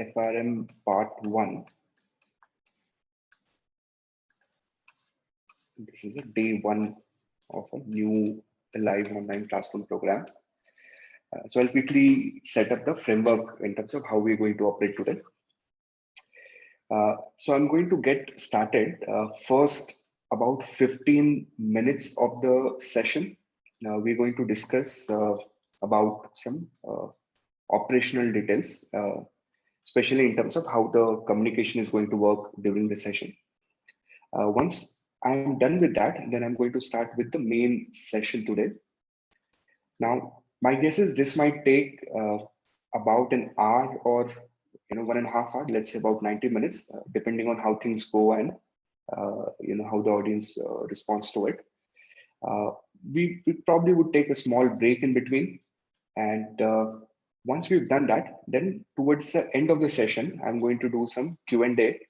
FRM Part 1. This is a day 1 of a new live online classroom program. So I'll quickly set up the framework in terms of how we're going to operate today. So I'm going to get started. First, about 15 minutes of the session, we're going to discuss about some operational details, especially in terms of how the communication is going to work during the session. Once I'm done with that, then I'm going to start with the main session today. Now, my guess is this might take about an hour or 1.5 hours, let's say about 90 minutes, depending on how things go and how the audience responds to it. We probably would take a small break in between, and once we've done that, then towards the end of the session, I'm going to do some Q&A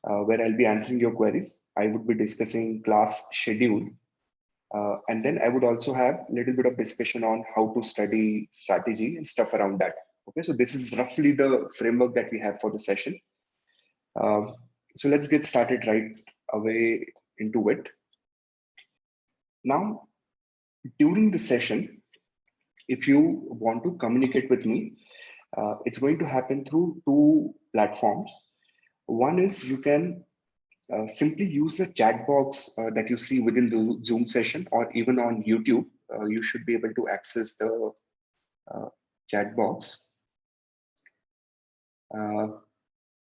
where I'll be answering your queries. I would be discussing class schedule, and then I would also have a little bit of discussion on how to study strategy and stuff around that. Okay, so this is roughly the framework that we have for the session. So let's get started right away into it. Now, during the session, if you want to communicate with me, it's going to happen through two platforms. One is you can simply use the chat box that you see within the Zoom session, or even on YouTube. You should be able to access the chat box.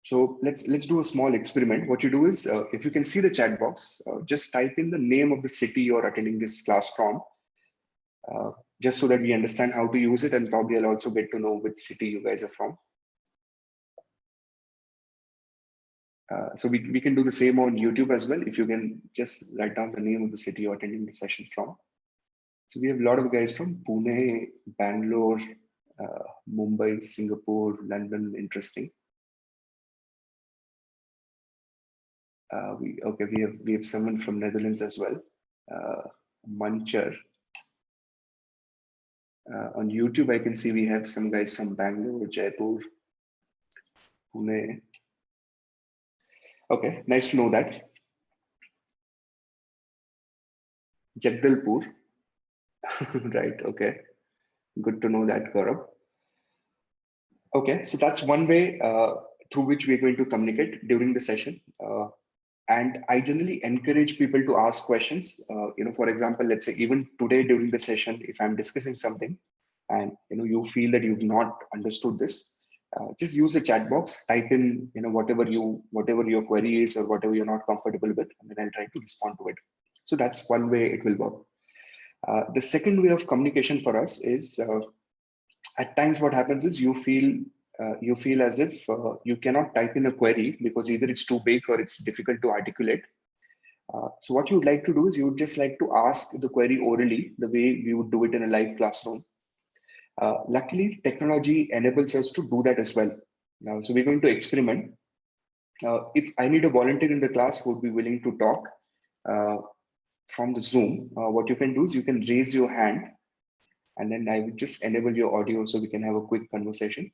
So let's do a small experiment. What you do is, if you can see the chat box, just type in the name of the city you're attending this class from, just so that we understand how to use it, and probably I'll also get to know which city you guys are from. So we can do the same on YouTube as well. If you can just write down the name of the city you're attending the session from. So we have a lot of guys from Pune, Bangalore, Mumbai, Singapore, London. Interesting. We have someone from Netherlands as well, Manchar. On YouTube, I can see we have some guys from Bangalore, Jaipur, Pune. Okay, nice to know that. Jagdalpur, right? Okay, good to know that, Gaurav. Okay, so that's one way through which we're going to communicate during the session. And I generally encourage people to ask questions. For example, let's say even today during the session, if I'm discussing something and you feel that you've not understood this, just use the chat box, type in whatever your query is or whatever you're not comfortable with, and then I'll try to respond to it. So that's one way it will work. The second way of communication for us is, at times what happens is you feel as if you cannot type in a query because either it's too big or it's difficult to articulate. So what you would like to do is you would just like to ask the query orally, the way we would do it in a live classroom. Luckily, technology enables us to do that as well. Now, so we're going to experiment. If I need a volunteer in the class who would be willing to talk from the Zoom, what you can do is you can raise your hand, and then I would just enable your audio so we can have a quick conversation.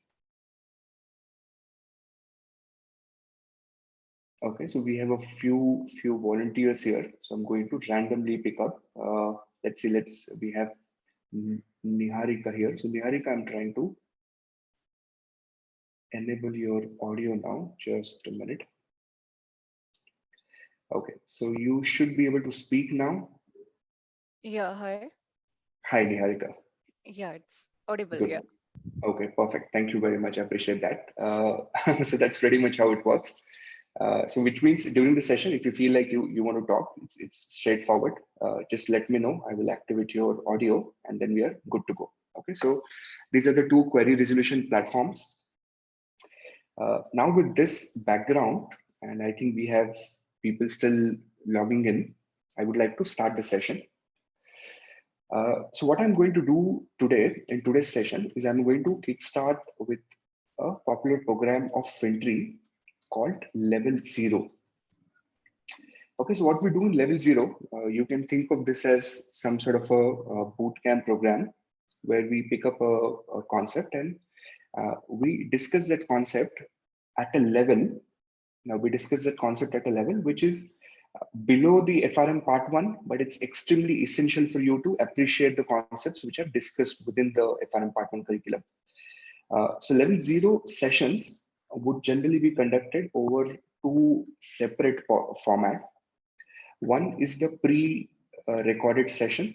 Okay, so we have a few volunteers here. So I'm going to randomly pick up. Let's see, we have Niharika here. So Niharika, I'm trying to enable your audio now. Just a minute. Okay, so you should be able to speak now. Yeah, hi. Hi, Niharika. Yeah, it's audible. Good. Yeah. Okay, perfect. Thank you very much. I appreciate that. So that's pretty much how it works. So which means during the session, if you feel like you want to talk, it's straightforward. Just let me know. I will activate your audio and then we are good to go. Okay, so these are the two query resolution platforms. Now with this background, and I think we have people still logging in, I would like to start the session. So what I'm going to do today in today's session is I'm going to kickstart with a popular program of FinTree called Level 0. Okay, so what we do in Level 0, you can think of this as some sort of a boot camp program where we pick up a concept and we discuss that concept at a level. Now we discuss that concept at a level which is below the FRM part 1, but it's extremely essential for you to appreciate the concepts which are discussed within the FRM part 1 curriculum. So level 0 sessions would generally be conducted over two separate format. One is the pre-recorded session.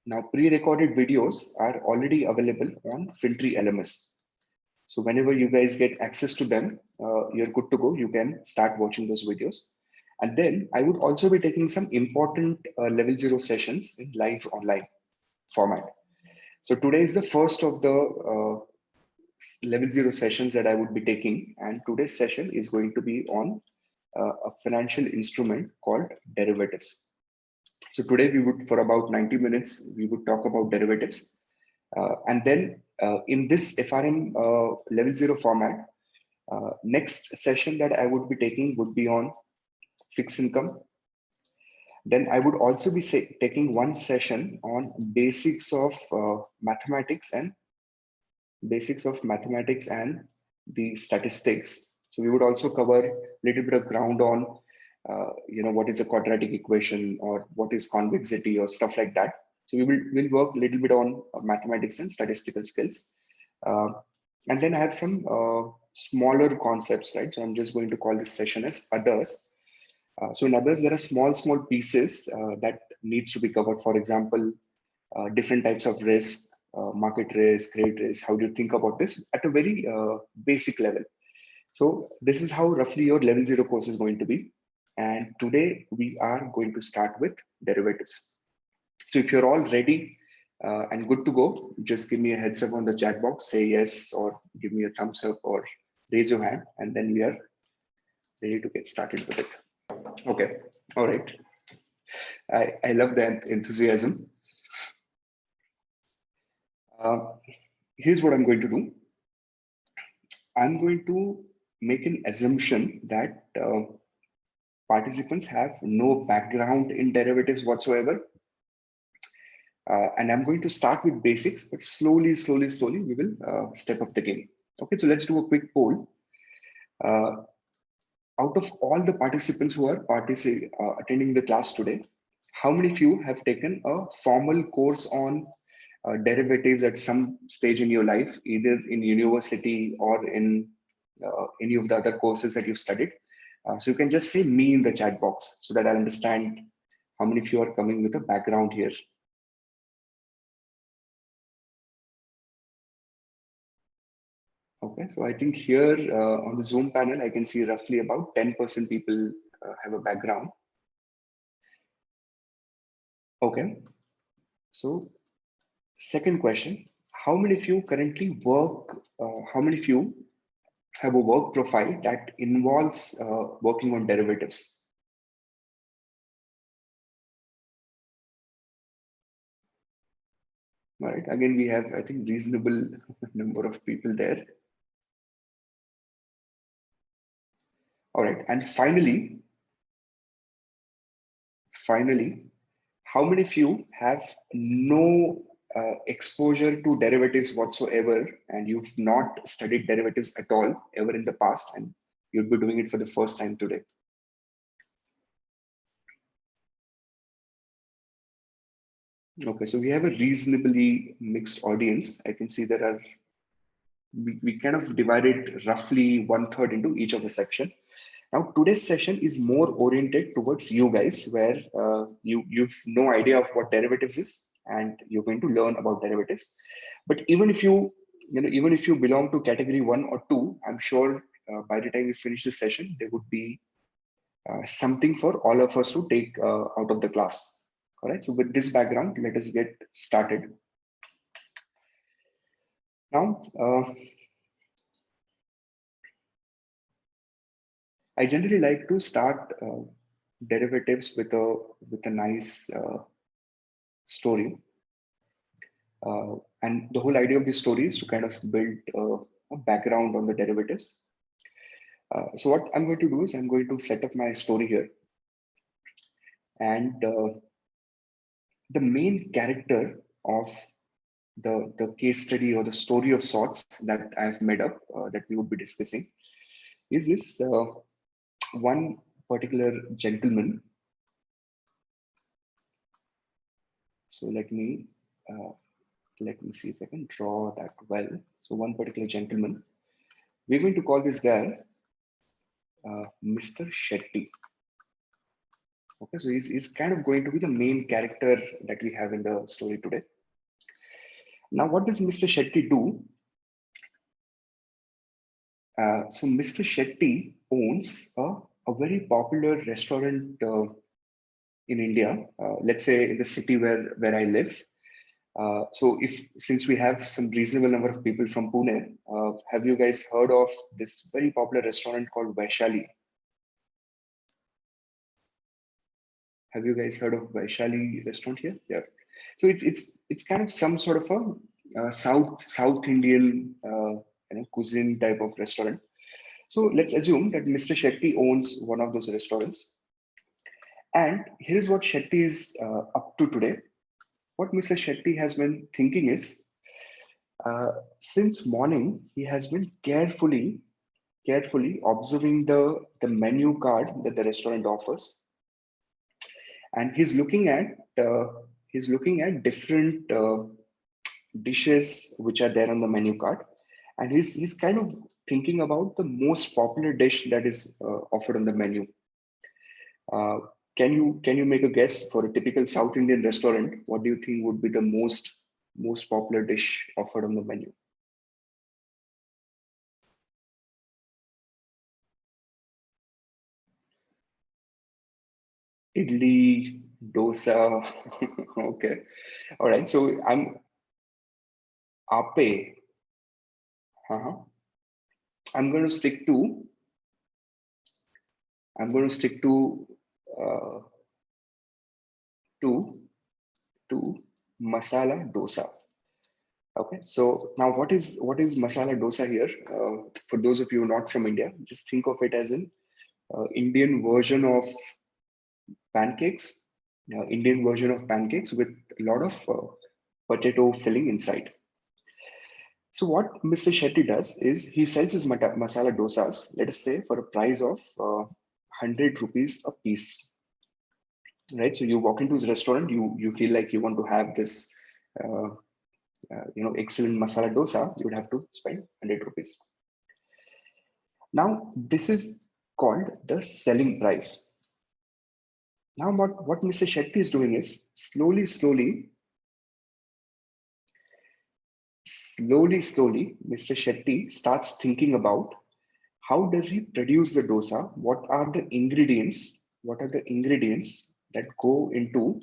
Now pre-recorded videos are already available on FinTree LMS. So whenever you guys get access to them, you're good to go. You can start watching those videos. And then I would also be taking some important level 0 sessions in live online format. So today is the first of the level 0 sessions that I would be taking. And today's session is going to be on a financial instrument called derivatives. So today we would, for about 90 minutes, we would talk about derivatives. And then in this FRM level 0 format, next session that I would be taking would be on fixed income. Then I would also be taking one session on basics of mathematics and the statistics. So we would also cover a little bit of ground on, what is a quadratic equation or what is convexity or stuff like that. So we'll work a little bit on mathematics and statistical skills. And then I have some smaller concepts, right? So I'm just going to call this session as others. So in others, there are small pieces that needs to be covered. For example, different types of risk, market risk, credit risk. How do you think about this at a very basic level? So this is how roughly your level 0 course is going to be. And today we are going to start with derivatives. So if you're all ready and good to go, just give me a heads up on the chat box, say yes, or give me a thumbs up or raise your hand, and then we are ready to get started with it. Okay, all right. I love that enthusiasm. Here's what I'm going to do. I'm going to make an assumption that participants have no background in derivatives whatsoever. And I'm going to start with basics, but slowly, we will step up the game. Okay, so let's do a quick poll. Out of all the participants who are attending the class today, how many of you have taken a formal course on derivatives at some stage in your life, either in university or in any of the other courses that you've studied? So you can just say me in the chat box so that I understand how many of you are coming with a background here. Okay, so I think here on the Zoom panel, I can see roughly about 10% people have a background. Okay, so second question, how many of you currently work, how many of you have a work profile that involves working on derivatives? All right, again, we have, I think, reasonable number of people there. All right, and finally, how many of you have no exposure to derivatives whatsoever, and you've not studied derivatives at all ever in the past, and you'll be doing it for the first time today? Okay, so we have a reasonably mixed audience. I can see there are, we kind of divided roughly 1/3 into each of the section. Now, today's session is more oriented towards you guys, where you've no idea of what derivatives is, and you're going to learn about derivatives. But even if even if you belong to category 1 or 2, I'm sure by the time we finish this session, there would be something for all of us to take out of the class. All right. So with this background, let us get started. Now, I generally like to start derivatives with a nice story, and the whole idea of this story is to kind of build a background on the derivatives. So what I'm going to do is I'm going to set up my story here, and the main character of the case study or the story of sorts that I've made up that we would be discussing is this one particular gentleman. So let me see if I can draw that well. So one particular gentleman, we're going to call this guy Mr. Shetty. Okay, so he's kind of going to be the main character that we have in the story today. Now, what does Mr. Shetty do? So Mr. Shetty owns a very popular restaurant in India. Let's say in the city where I live. So since we have some reasonable number of people from Pune, have you guys heard of this very popular restaurant called Vaishali? Have you guys heard of Vaishali restaurant here? Yeah. So it's kind of some sort of a South Indian cuisine type of restaurant. So let's assume that Mr. Shetty owns one of those restaurants. And here's what Shetty is up to today. What Mr. Shetty has been thinking is, since morning, he has been carefully observing the menu card that the restaurant offers, and he's looking at different dishes which are there on the menu card, and he's kind of thinking about the most popular dish that is offered on the menu. Uh, can you make a guess for a typical South Indian restaurant? What do you think would be the most popular dish offered on the menu? Idli, dosa. Okay, all right. So ape. Uh-huh. I'm going to stick to I'm going to stick uh, to to masala dosa. Okay, so now what is masala dosa here? For those of you not from India, just think of it as an Indian version of pancakes, Indian version of pancakes with a lot of potato filling inside. So what Mr. Shetty does is he sells his masala dosas, let us say, for a price of 100 rupees a piece, right? So you walk into his restaurant, you feel like you want to have this, excellent masala dosa, you would have to spend 100 rupees. Now, this is called the selling price. Now, what Mr. Shetty is doing is slowly, Mr. Shetty starts thinking about how does he produce the dosa? What are the ingredients? What are the ingredients that go into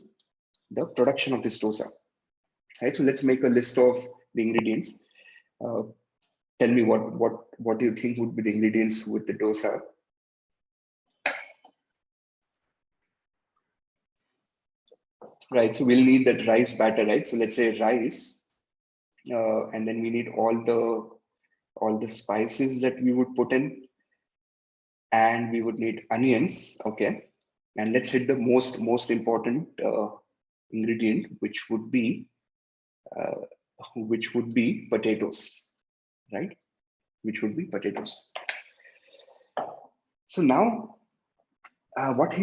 the production of this dosa? Right. So let's make a list of the ingredients. Tell me what do you think would be the ingredients with the dosa? Right. So we'll need that rice batter, right? So let's say rice, and then we need all the spices that we would put in, and we would need onions. Okay, and let's hit the most important ingredient, uh, which would be potatoes, right? Which would be potatoes. So now, what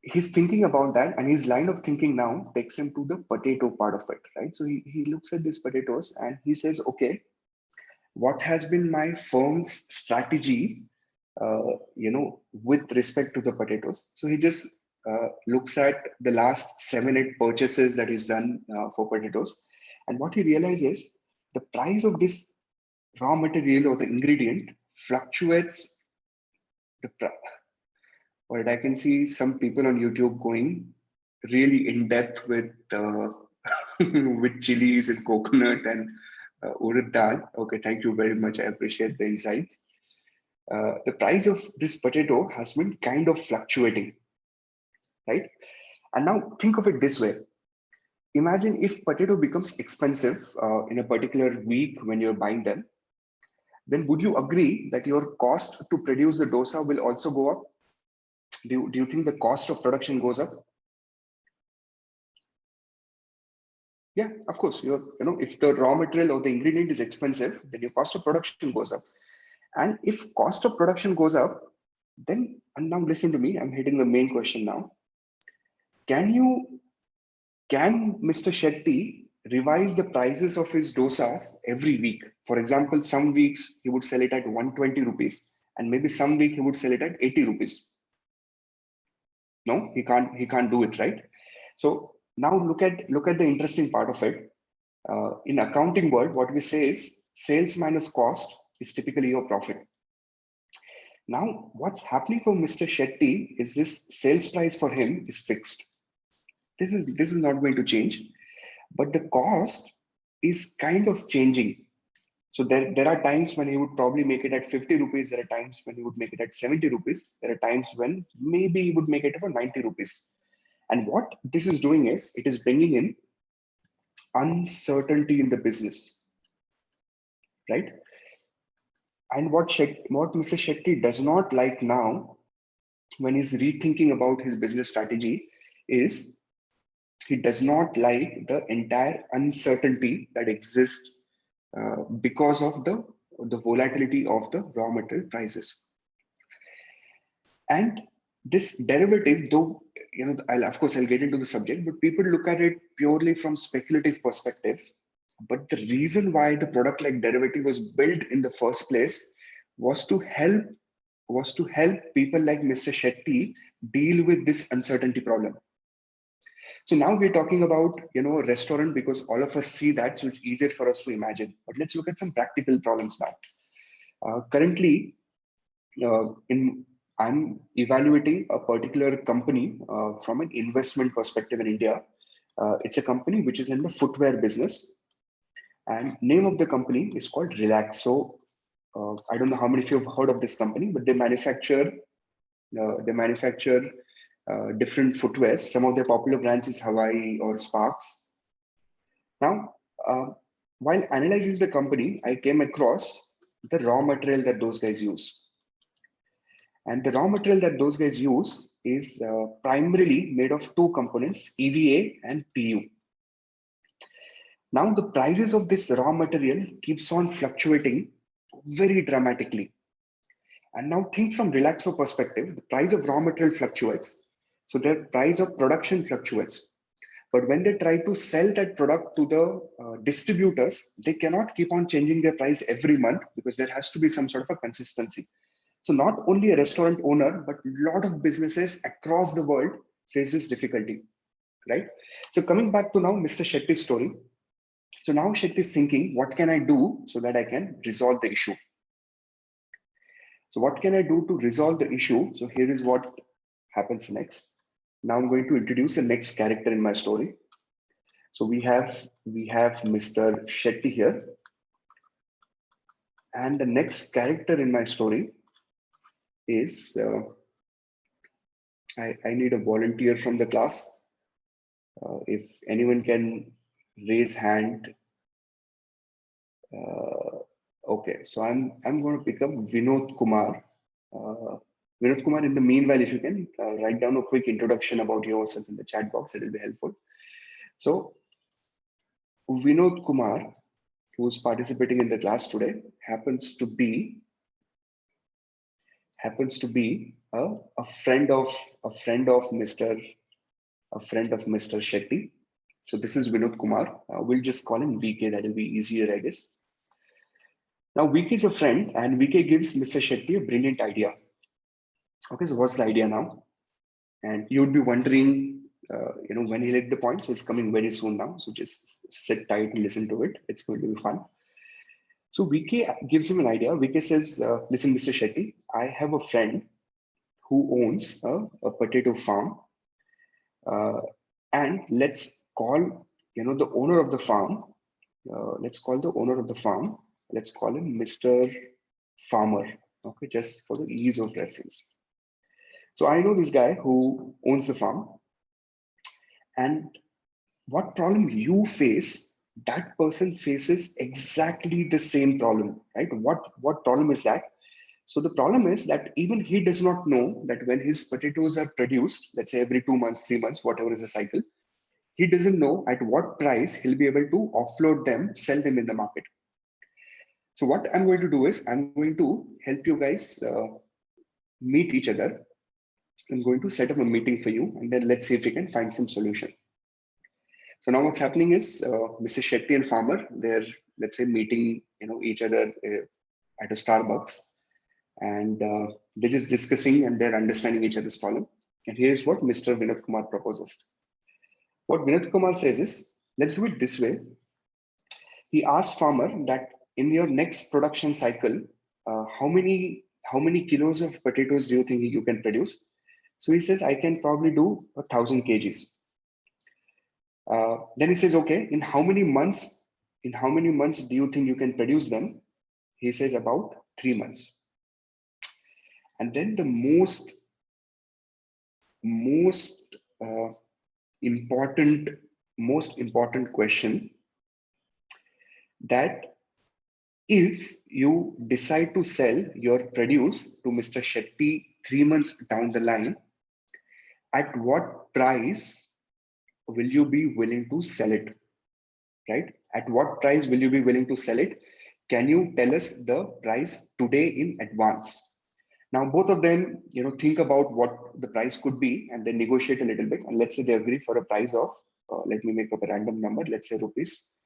he's thinking about that, and his line of thinking now takes him to the potato part of it, right? So he looks at these potatoes and he says, okay, what has been my firm's strategy, with respect to the potatoes? So he just looks at the last 7-8 purchases that he's done for potatoes, and what he realizes, the price of this raw material or the ingredient fluctuates. But I can see some people on YouTube going really in depth with with chilies and coconut and urad dal. Okay, thank you very much. I appreciate the insights. The price of this potato has been kind of fluctuating, right? And now think of it this way. Imagine if potato becomes expensive in a particular week when you're buying them, then would you agree that your cost to produce the dosa will also go up? Do you think the cost of production goes up? Yeah, of course. If the raw material or the ingredient is expensive, then your cost of production goes up. And if cost of production goes up, then, and now listen to me, I'm hitting the main question now. Can Mr. Shetty revise the prices of his dosas every week? For example, some weeks he would sell it at 120 rupees, and maybe some week he would sell it at 80 rupees. No, he can't do it, right? So now look at the interesting part of it. In accounting world, what we say is sales minus cost is typically your profit. Now, what's happening for Mr. Shetty is this sales price for him is fixed. This is not going to change, but the cost is kind of changing. So there are times when he would probably make it at 50 rupees. There are times when he would make it at 70 rupees. There are times when maybe he would make it for 90 rupees. And what this is doing is it is bringing in uncertainty in the business, right? And what Mr. Shetty does not like now when he's rethinking about his business strategy is he does not like the entire uncertainty that exists because of the volatility of the raw material prices. And this derivative, though, I'll get into the subject, but people look at it purely from speculative perspective. But the reason why the product like derivative was built in the first place was to help people like Mr. Shetty deal with this uncertainty problem. So now we're talking about a restaurant because all of us see that, so it's easier for us to imagine. But let's look at some practical problems now. Currently, I'm evaluating a particular company from an investment perspective in India. It's a company which is in the footwear business, and name of the company is called Relax. So I don't know how many of you have heard of this company, but they manufacture different footwears. Some of their popular brands is Hawaii or Sparks. Now, while analyzing the company, I came across the raw material that those guys use. And the raw material that those guys use is primarily made of two components, EVA and PU. Now, the prices of this raw material keeps on fluctuating very dramatically. And now think from Relaxo perspective, the price of raw material fluctuates. So their price of production fluctuates. But when they try to sell that product to the distributors, they cannot keep on changing their price every month because there has to be some sort of a consistency. So not only a restaurant owner, but a lot of businesses across the world face this difficulty, right? So coming back to now Mr. Shetty's story. So now Shetty is thinking, what can I do so that I can resolve the issue? So what can I do to resolve the issue? So here is what happens next. Now I'm going to introduce the next character in my story. So we have Mr. Shetty here. And the next character in my story is, I need a volunteer from the class. If anyone can raise hand. Okay, so I'm going to pick up Vinod Kumar. Vinod Kumar, in the meanwhile, if you can write down a quick introduction about yourself in the chat box, it will be helpful. So Vinod Kumar, who's participating in the class today, happens to be a friend of Mr. Shetty. So this is Vinod Kumar. We'll just call him VK. That will be easier, I guess. Now VK is a friend, and VK gives Mr. Shetty a brilliant idea. Okay, so what's the idea now? And you would be wondering, when he hit the point. So it's coming very soon now. So just sit tight and listen to it. It's going to be fun. So VK gives him an idea. VK says, listen, Mr. Shetty, I have a friend who owns a potato farm. And let's call, the owner of the farm. Let's call the owner of the farm. Let's call him Mr. Farmer. Okay, just for the ease of reference. So I know this guy who owns the farm, and what problem you face, that person faces exactly the same problem, right? What problem is that? So the problem is that even he does not know that when his potatoes are produced, let's say every 2 months, 3 months, whatever is the cycle, he doesn't know at what price he'll be able to offload them, sell them in the market. So what I'm going to do is I'm going to help you guys meet each other. I'm going to set up a meeting for you, and then let's see if we can find some solution. So now what's happening is Mr. Shetty and Farmer, they're, let's say, meeting each other at a Starbucks, and they're just discussing and they're understanding each other's problem. And here's what Mr. Vinod Kumar proposes. What Vinod Kumar says is, let's do it this way. He asks Farmer that in your next production cycle, how many kilos of potatoes do you think you can produce? So he says, I can probably do 1,000 kgs. Then he says, okay, in how many months do you think you can produce them? He says about 3 months. And then the most important question, that if you decide to sell your produce to Mr. Shetty 3 months down the line, at what price will you be willing to sell it? Right? At what price will you be willing to sell it? Can you tell us the price today in advance? Now, both of them, think about what the price could be and then negotiate a little bit. And let's say they agree for a price of, let me make up a random number. Let's say rupees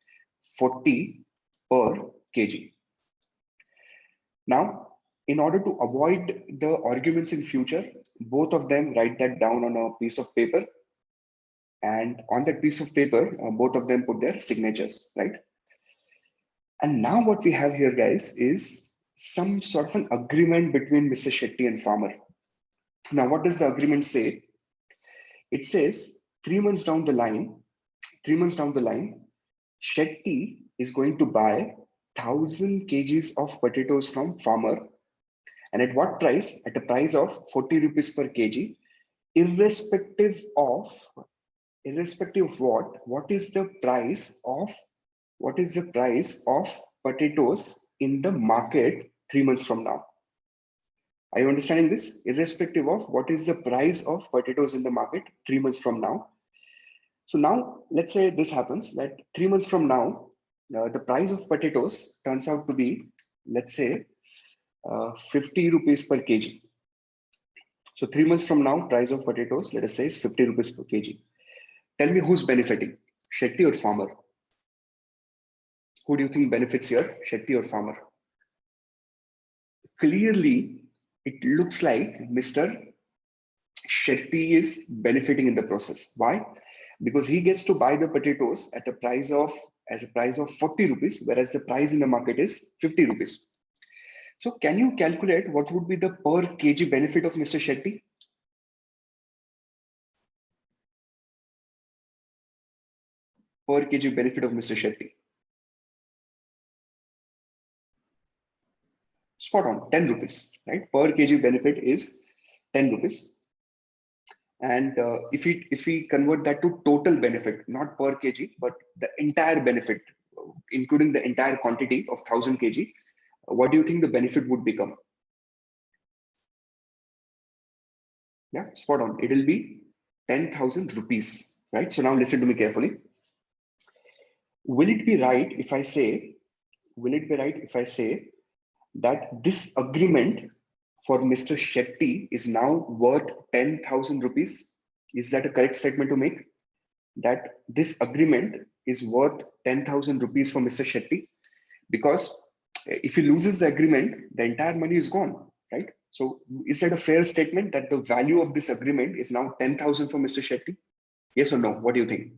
40 per kg. Now, in order to avoid the arguments in future, both of them write that down on a piece of paper. And on that piece of paper, both of them put their signatures, right? And now what we have here, guys, is some sort of an agreement between Mr. Shetty and Farmer. Now, what does the agreement say? It says 3 months down the line, Shetty is going to buy 1,000 kgs of potatoes from Farmer. And at what price? At a price of 40 rupees per kg, irrespective of what is the price of potatoes in the market 3 months from now. Are you understanding this? Irrespective of what is the price of potatoes in the market 3 months from now. So now let's say this happens, that 3 months from now, the price of potatoes turns out to be, let's say, 50 rupees per kg. So 3 months from now, price of potatoes, let us say, is 50 rupees per kg. Tell me who's benefiting, Shetty or Farmer? Who do you think benefits here, Shetty or Farmer? Clearly, it looks like Mr. Shetty is benefiting in the process. Why? Because he gets to buy the potatoes at a price of 40 rupees, whereas the price in the market is 50 rupees. So can you calculate what would be the per kg benefit of Mr. Shetty? Per kg benefit of Mr. Shetty. Spot on, 10 rupees, right? Per kg benefit is 10 rupees. And if we convert that to total benefit, not per kg, but the entire benefit, including the entire quantity of 1,000 kg, what do you think the benefit would become? Yeah, spot on. It will be 10,000 rupees, right? So now listen to me carefully. Will it be right if I say that this agreement for Mr. Shetty is now worth 10,000 rupees? Is that a correct statement to make? That this agreement is worth 10,000 rupees for Mr. Shetty? Because if he loses the agreement, the entire money is gone, right? So is that a fair statement that the value of this agreement is now 10,000 for Mr. Shetty? Yes or no? What do you think?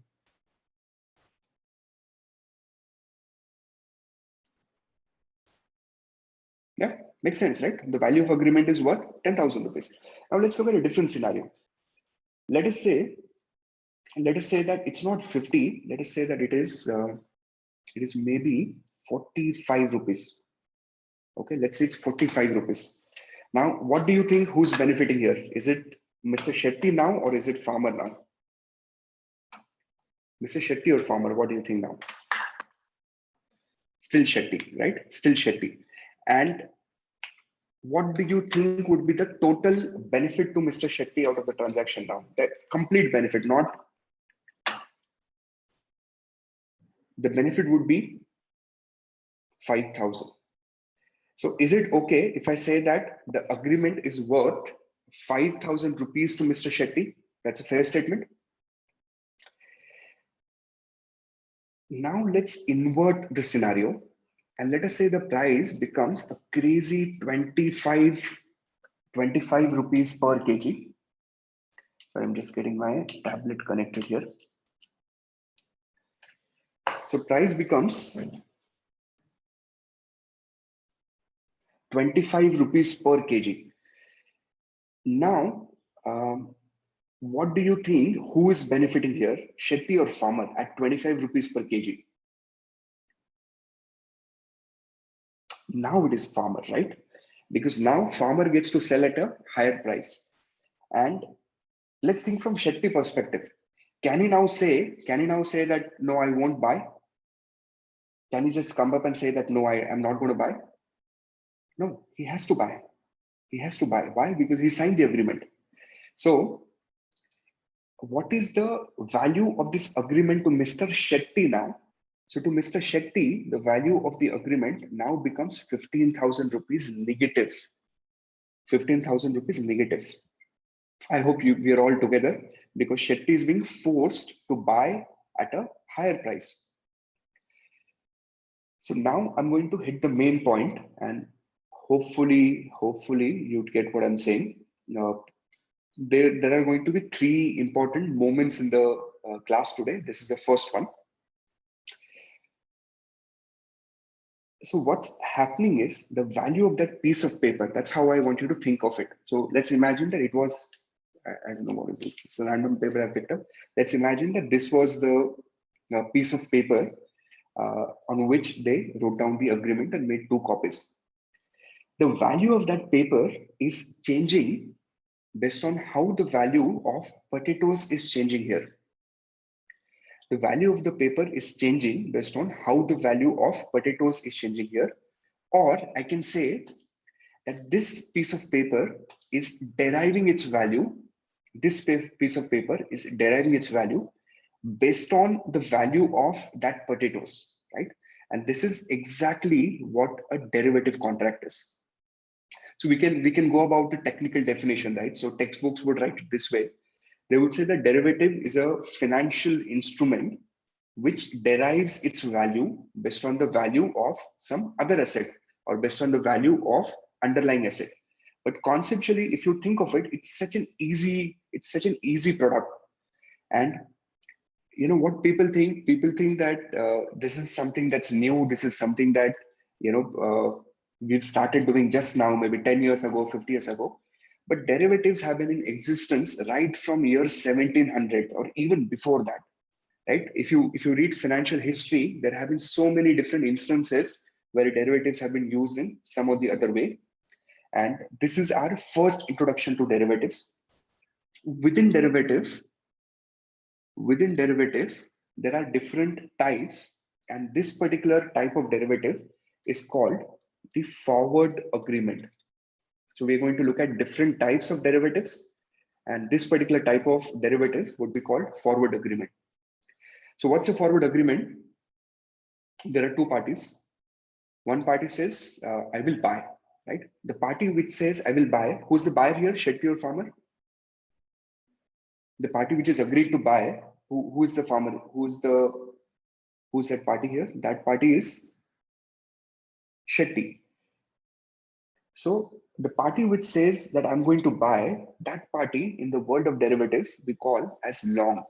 Yeah, makes sense, right? The value of agreement is worth 10,000 rupees. Now let's look at a different scenario. Let us say that it's not 50. Let us say that it is maybe 45 rupees. Okay, let's say it's 45 rupees. Now, what do you think? Who's benefiting here? Is it Mr. Shetty now, or is it Farmer now? Mr. Shetty or Farmer? What do you think now? Still Shetty, right? Still Shetty. And what do you think would be the total benefit to Mr. Shetty out of the transaction now? The complete benefit, not the benefit would be 5,000. So is it okay if I say that the agreement is worth 5,000 rupees to Mr. Shetty? That's a fair statement. Now let's invert the scenario and let us say the price becomes a crazy 25 rupees per kg. I'm just getting my tablet connected here. So price becomes 25 rupees per kg. Now, what do you think? Who is benefiting here, Shetty or farmer at 25 rupees per kg? Now it is farmer, right? Because now farmer gets to sell at a higher price. And let's think from Shetty perspective. Can he now say that no, I won't buy? Can he just come up and say that no, I am not going to buy? No, he has to buy. He has to buy. Why? Because he signed the agreement. So what is the value of this agreement to Mr. Shetty now? So to Mr. Shetty, the value of the agreement now becomes 15,000 rupees negative. 15,000 rupees negative. I hope we are all together, because Shetty is being forced to buy at a higher price. So now I'm going to hit the main point, and hopefully you'd get what I'm saying. There are going to be three important moments in the class today. This is the first one. So what's happening is the value of that piece of paper. That's how I want you to think of it. So let's imagine that it was, I don't know what is this. It's a random paper I picked up. Let's imagine that this was the piece of paper on which they wrote down the agreement and made 2 copies. The value of that paper is changing based on how the value of potatoes is changing here. The value of the paper is changing based on how the value of potatoes is changing here. Or I can say that this piece of paper is deriving its value. This piece of paper is deriving its value based on the value of that potatoes, right? And this is exactly what a derivative contract is. So we can go about the technical definition, right? So textbooks would write it this way. They would say that derivative is a financial instrument which derives its value based on the value of some other asset or based on the value of underlying asset. But conceptually, if you think of it, it's such an easy product. And you know what people think? People think that this is something that's new. This is something that we've started doing just now, maybe 10 years ago, 50 years ago. But derivatives have been in existence right from year 1700 or even before that, right? If you read financial history, there have been so many different instances where derivatives have been used in some or the other way. And this is our first introduction to derivatives. Within derivative, there are different types, and this particular type of derivative is called the forward agreement. So we're going to look at different types of derivatives, and this particular type of derivative would be called forward agreement. So what's a forward agreement? There are 2 parties. One party says, I will buy, right? The party which says, I will buy, who's the buyer here, Shetty or farmer? The party which is agreed to buy, who is the farmer? Who's that party here? That party is Shetty. So the party which says that I'm going to buy, that party in the world of derivative, we call as long,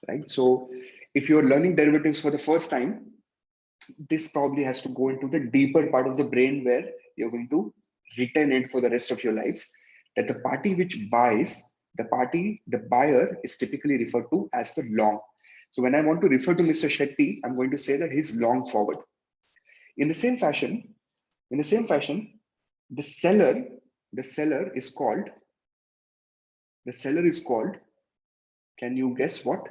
right? So if you're learning derivatives for the first time, this probably has to go into the deeper part of the brain where you're going to retain it for the rest of your lives, that the party which buys, the buyer is typically referred to as the long. So when I want to refer to Mr. Shetty, I'm going to say that he's long forward. In the same fashion, the seller is called, can you guess what?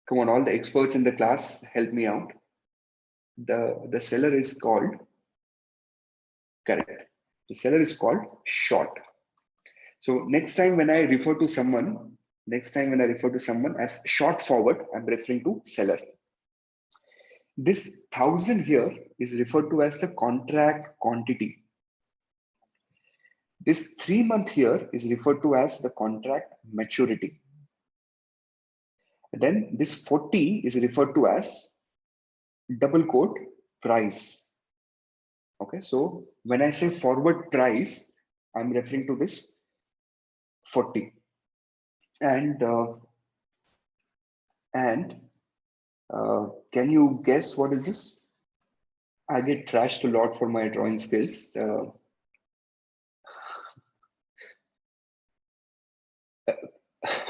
Come on, all the experts in the class, help me out. The seller is called, correct. The seller is called short. So next time when I refer to someone Next time when I refer to someone as short forward, I'm referring to seller. This 1000 here is referred to as the contract quantity. This 3 month here is referred to as the contract maturity. Then this 40 is referred to as double quote price. Okay, so when I say forward price, I'm referring to this 40. And can you guess what is this? I get trashed a lot for my drawing skills.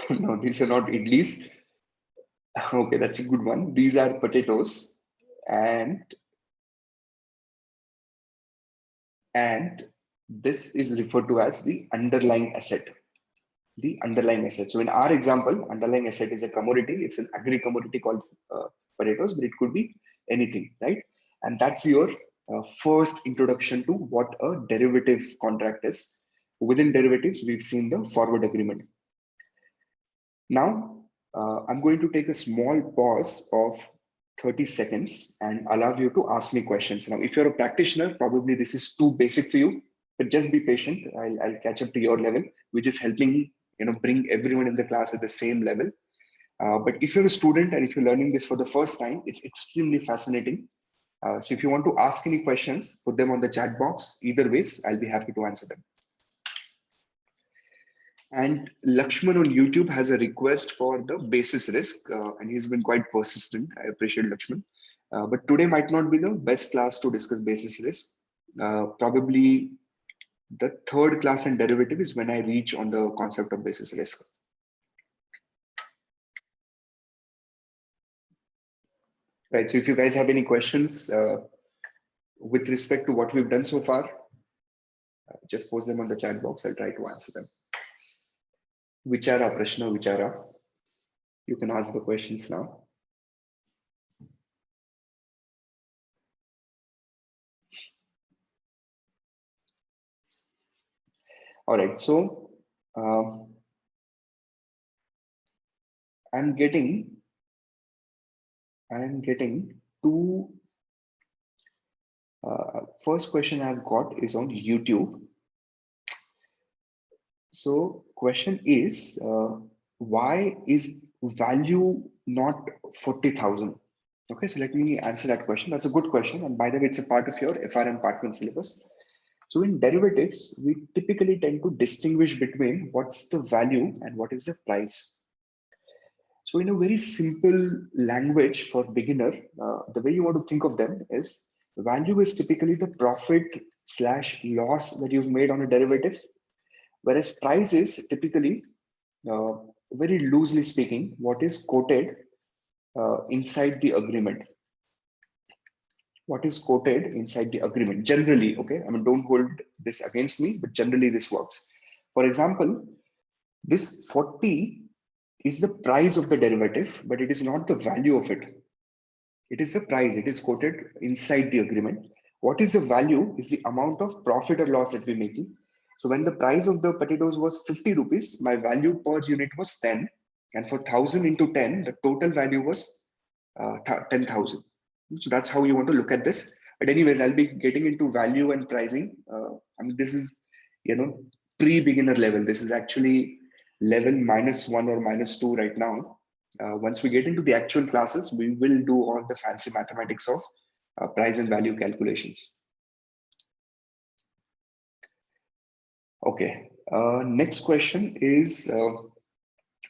No, these are not idlis. Okay, that's a good one. These are potatoes, and this is referred to as the underlying asset. The underlying asset. So in our example, underlying asset is a commodity. It's an agri commodity called potatoes, but it could be anything, right? And that's your first introduction to what a derivative contract is. Within derivatives, we've seen the forward agreement. Now, I'm going to take a small pause of 30 seconds and allow you to ask me questions. Now, if you're a practitioner, probably this is too basic for you, but just be patient. I'll catch up to your level, which is helping bring everyone in the class at the same level. But if you're a student and if you're learning this for the first time, it's extremely fascinating. So if you want to ask any questions, put them on the chat box. Either ways, I'll be happy to answer them. And Lakshman on YouTube has a request for the basis risk, and he's been quite persistent. I appreciate Lakshman. But today might not be the best class to discuss basis risk. Probably the third class in derivative is when I reach on the concept of basis risk. Right, so if you guys have any questions with respect to what we've done so far, just post them on the chat box. I'll try to answer them. Vichara, Prashna, Vichara. You can ask the questions now. All right, so I'm getting two. First question I've got is on YouTube. So question is, why is value not 40,000? Okay, so let me answer that question. That's a good question. And by the way, it's a part of your FRM Part 1 syllabus. So in derivatives, we typically tend to distinguish between what's the value and what is the price. So in a very simple language for beginner, the way you want to think of them is value is typically the profit / loss that you've made on a derivative, whereas price is typically, very loosely speaking, what is quoted inside the agreement. What is quoted inside the agreement generally, okay? I mean, don't hold this against me, but generally this works. For example, this 40 is the price of the derivative, but it is not the value of it. It is the price, it is quoted inside the agreement. What is the value is the amount of profit or loss that we're making. So when the price of the potatoes was 50 rupees, my value per unit was 10. And for 1000 into 10, the total value was 10,000. So that's how you want to look at this. But anyways, I'll be getting into value and pricing. I mean, this is, pre-beginner level. This is actually level -1 or -2 right now. Once we get into the actual classes, we will do all the fancy mathematics of price and value calculations. Okay, next question is,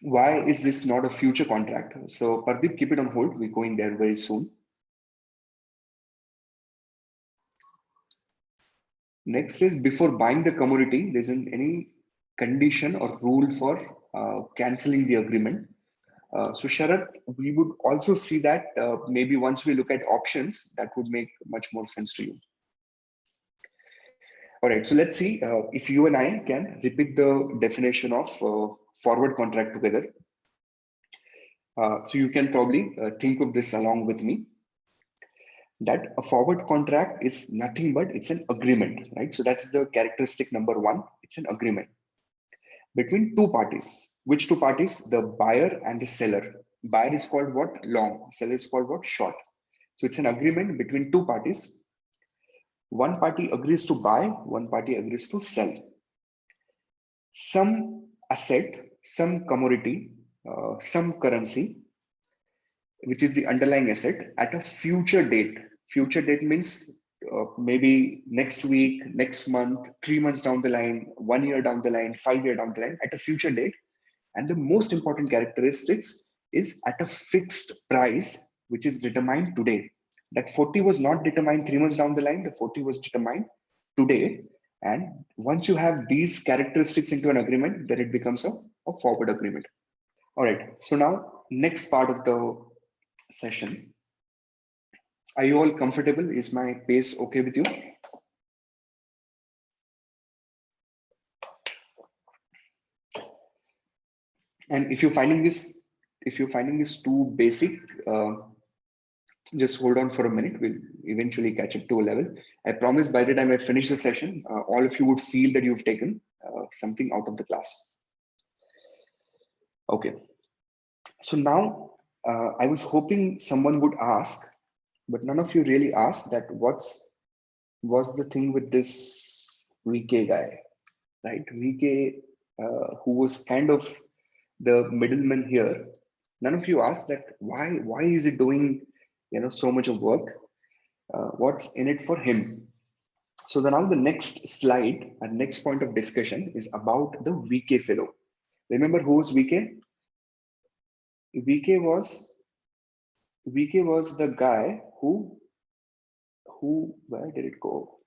why is this not a future contract? So Pardeep, keep it on hold. We're going there very soon. Next is, before buying the commodity, there isn't any condition or rule for canceling the agreement. So Sharath, we would also see that maybe once we look at options, that would make much more sense to you. All right, so let's see if you and I can repeat the definition of forward contract together. So you can probably think of this along with me, that a forward contract is nothing but it's an agreement, right? So that's the characteristic number one, it's an agreement. between two parties. Which two parties? The buyer and the seller. Buyer is called what? Long. Seller is called what? Short. So it's an agreement between two parties. One party agrees to buy, one party agrees to sell some asset, some commodity, some currency, which is the underlying asset, at a future date. Future date means maybe next week, next month, 3 months down the line, 1 year down the line, 5 year down the line, at a future date. And the most important characteristics is at a fixed price, which is determined today. That 40 was not determined 3 months down the line, the 40 was determined today. And once you have these characteristics into an agreement, then it becomes a forward agreement. All right. So now, next part of the session. Are you all comfortable? Is my pace okay with you? And if you're finding this too basic, just hold on for a minute. We'll eventually catch up to a level. I promise by the time I finish the session, all of you would feel that you've taken something out of the class. Okay. So now I was hoping someone would ask, but none of you really asked that what's the thing with this VK guy, right? VK, who was kind of the middleman here. None of you asked that why is he doing so much of work? What's in it for him? So now the next slide and next point of discussion is about the VK fellow. Remember who was VK? VK was the guy who where did it go?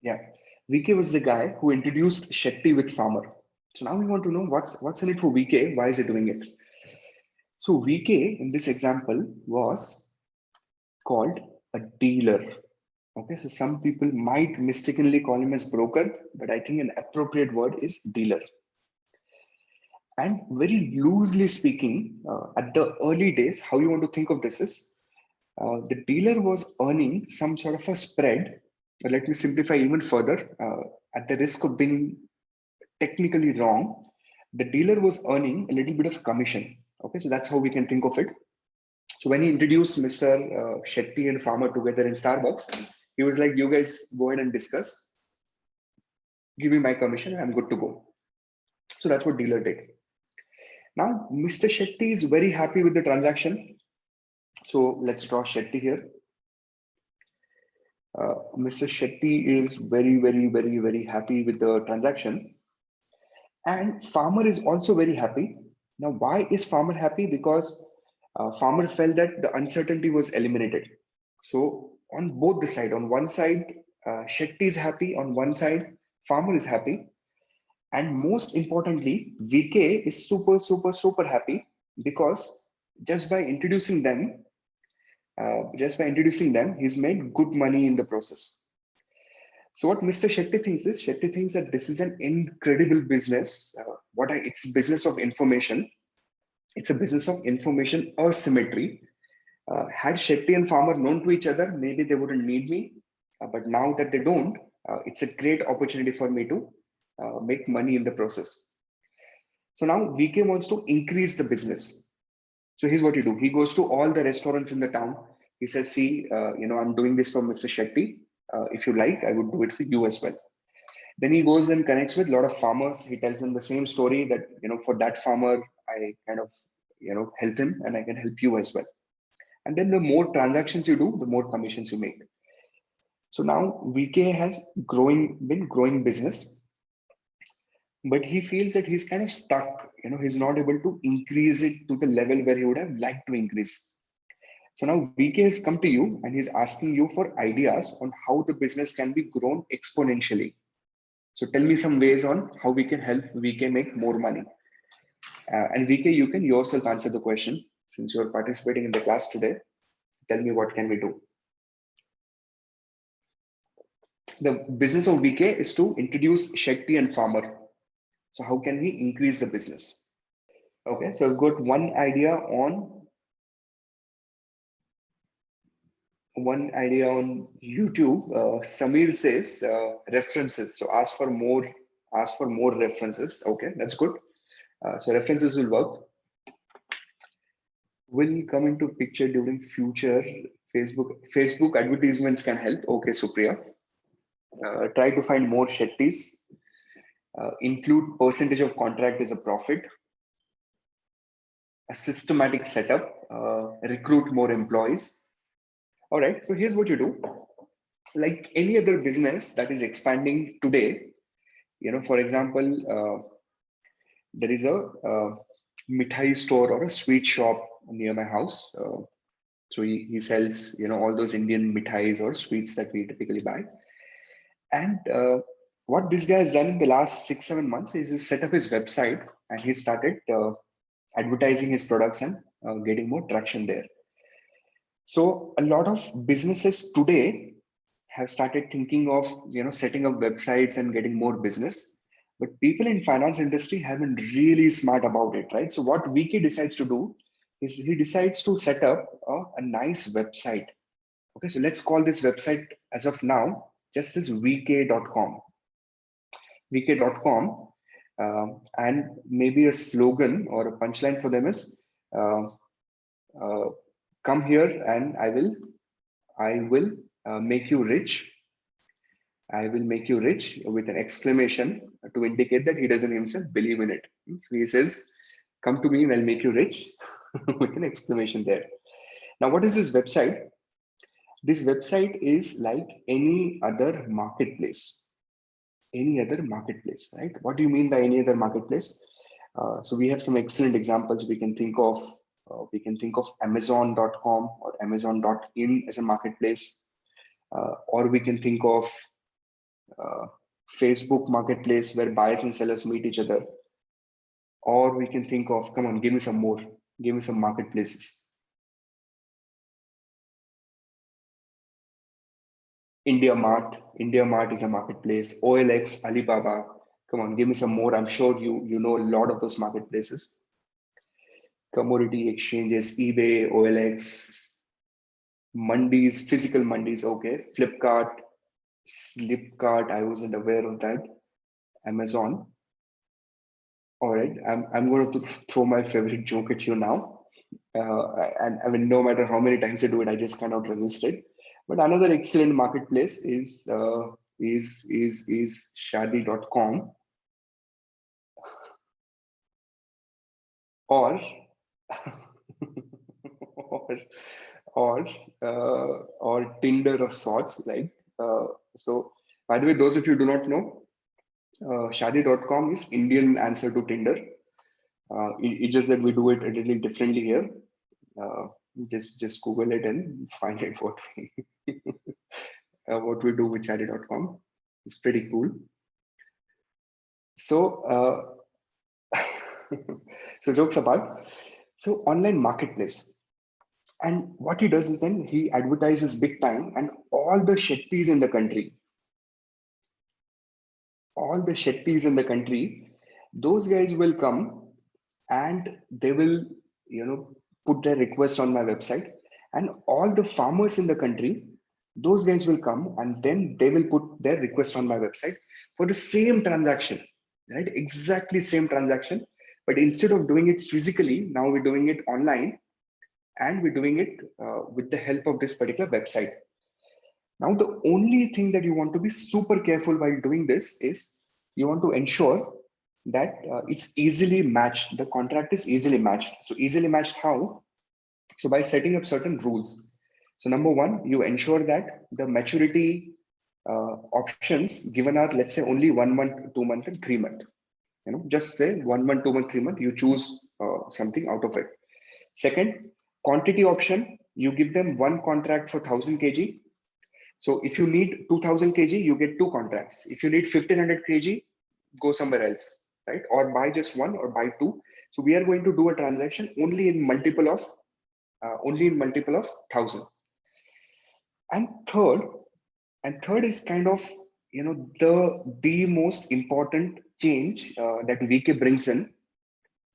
Yeah, VK was the guy who introduced Shetty with Farmer. So now we want to know what's in it for VK. Why is he doing it? So VK in this example was called a dealer. Okay, so some people might mistakenly call him as broker, but I think an appropriate word is dealer. And very loosely speaking, at the early days, how you want to think of this is the dealer was earning some sort of a spread. But let me simplify even further. At the risk of being technically wrong, the dealer was earning a little bit of commission. Okay, so that's how we can think of it. So when he introduced Mr. Shetty and Farmer together in Starbucks, he was like, you guys go ahead and discuss, give me my commission, and I'm good to go. So that's what dealer did. Now, Mr. Shetty is very happy with the transaction. So let's draw Shetty here. Mr. Shetty is very, very, very, very happy with the transaction. And Farmer is also very happy. Now, why is Farmer happy? Because Farmer felt that the uncertainty was eliminated. So on both the side, on one side, Shetty is happy. On one side, Farmer is happy. And most importantly, VK is super, super, super happy because just by introducing them, he's made good money in the process. So what Mr. Shetty thinks is, Shetty thinks that this is an incredible business. It's business of information. It's a business of information asymmetry. Had Shetty and Farmer known to each other, maybe they wouldn't need me. But now that they don't, it's a great opportunity for me to make money in the process. So now VK wants to increase the business. So here's what you do. He goes to all the restaurants in the town. He says, see, I'm doing this for Mr. Shetty. If you like, I would do it for you as well. Then he goes and connects with a lot of farmers. He tells them the same story that, for that farmer, I kind of, help him and I can help you as well. And then the more transactions you do, the more commissions you make. So now VK has been growing business, but he feels that he's kind of stuck. He's not able to increase it to the level where he would have liked to increase. So now VK has come to you and he's asking you for ideas on how the business can be grown exponentially. So tell me some ways on how we can help VK make more money. And VK, you can yourself answer the question since you're participating in the class today. Tell me what can we do? The business of VK is to introduce Shetty and Farmer. So how can we increase the business? Okay, so I've got one idea on one idea on YouTube. Samir says references. So ask for more references. Okay, that's good. So references will work. Will come into picture during future. Facebook advertisements can help. Okay, Supriya. Try to find more Shetties. Include percentage of contract as a profit. A systematic setup. Recruit more employees. All right. So here's what you do. Like any other business that is expanding today, for example, there is a mithai store or a sweet shop near my house. So he sells, all those Indian mithais or sweets that we typically buy. And what this guy has done in the last 6-7 months is he set up his website and he started advertising his products and getting more traction there. So a lot of businesses today have started thinking of setting up websites and getting more business, but people in finance industry have been really smart about it, right? So what VK decides to do is he decides to set up a nice website. Okay, so let's call this website as of now just as vk.com. vk.com, and maybe a slogan or a punchline for them is uh, come here and I will make you rich. I will make you rich with an exclamation to indicate that he doesn't himself believe in it. So he says, come to me and I'll make you rich with an exclamation there. Now, what is this website? This website is like any other marketplace. Any other marketplace, right? What do you mean by any other marketplace? So we have some excellent examples we can think of. We can think of Amazon.com or Amazon.in as a marketplace. Or we can think of Facebook marketplace where buyers and sellers meet each other. Or we can think of, come on, give me some more, give me some marketplaces. India Mart is a marketplace. OLX, Alibaba, come on, give me some more. I'm sure you know a lot of those marketplaces. Commodity exchanges, eBay, OLX, mandis, physical mandis, okay. Flipkart, I wasn't aware of that. Amazon. All right, I'm going to throw my favorite joke at you now. And I mean, no matter how many times I do it, I just cannot resist it. But another excellent marketplace is shadi.com or or or Tinder of sorts. Like so. By the way, those of you who do not know, shadi.com is Indian answer to Tinder. It's just that we do it a little differently here. Just Google it and find out what we do with shadi.com. It's pretty cool. So so jokes apart. So online marketplace. And what he does is then he advertises big time, and all the Shettis in the country, those guys will come and they will, put their request on my website. And all the farmers in the country, those guys will come and then they will put their request on my website for the same transaction, right? Exactly same transaction. But instead of doing it physically, now we're doing it online, and we're doing it with the help of this particular website. Now, the only thing that you want to be super careful while doing this is you want to ensure that it's easily matched. The contract is easily matched. So easily matched how? So by setting up certain rules. So number one, you ensure that the maturity options given are, let's say, only 1 month, 2 month, and 3 month. Just say 1 month, 2 month, 3 month. You choose something out of it. Second, quantity option. You give them one contract for 1,000 kg. So if you need 2,000 kg, you get two contracts. If you need 1,500 kg, go somewhere else, right? Or buy just one or buy two. So we are going to do a transaction only in multiple of 1,000. And third is kind of the most important change that VK brings in,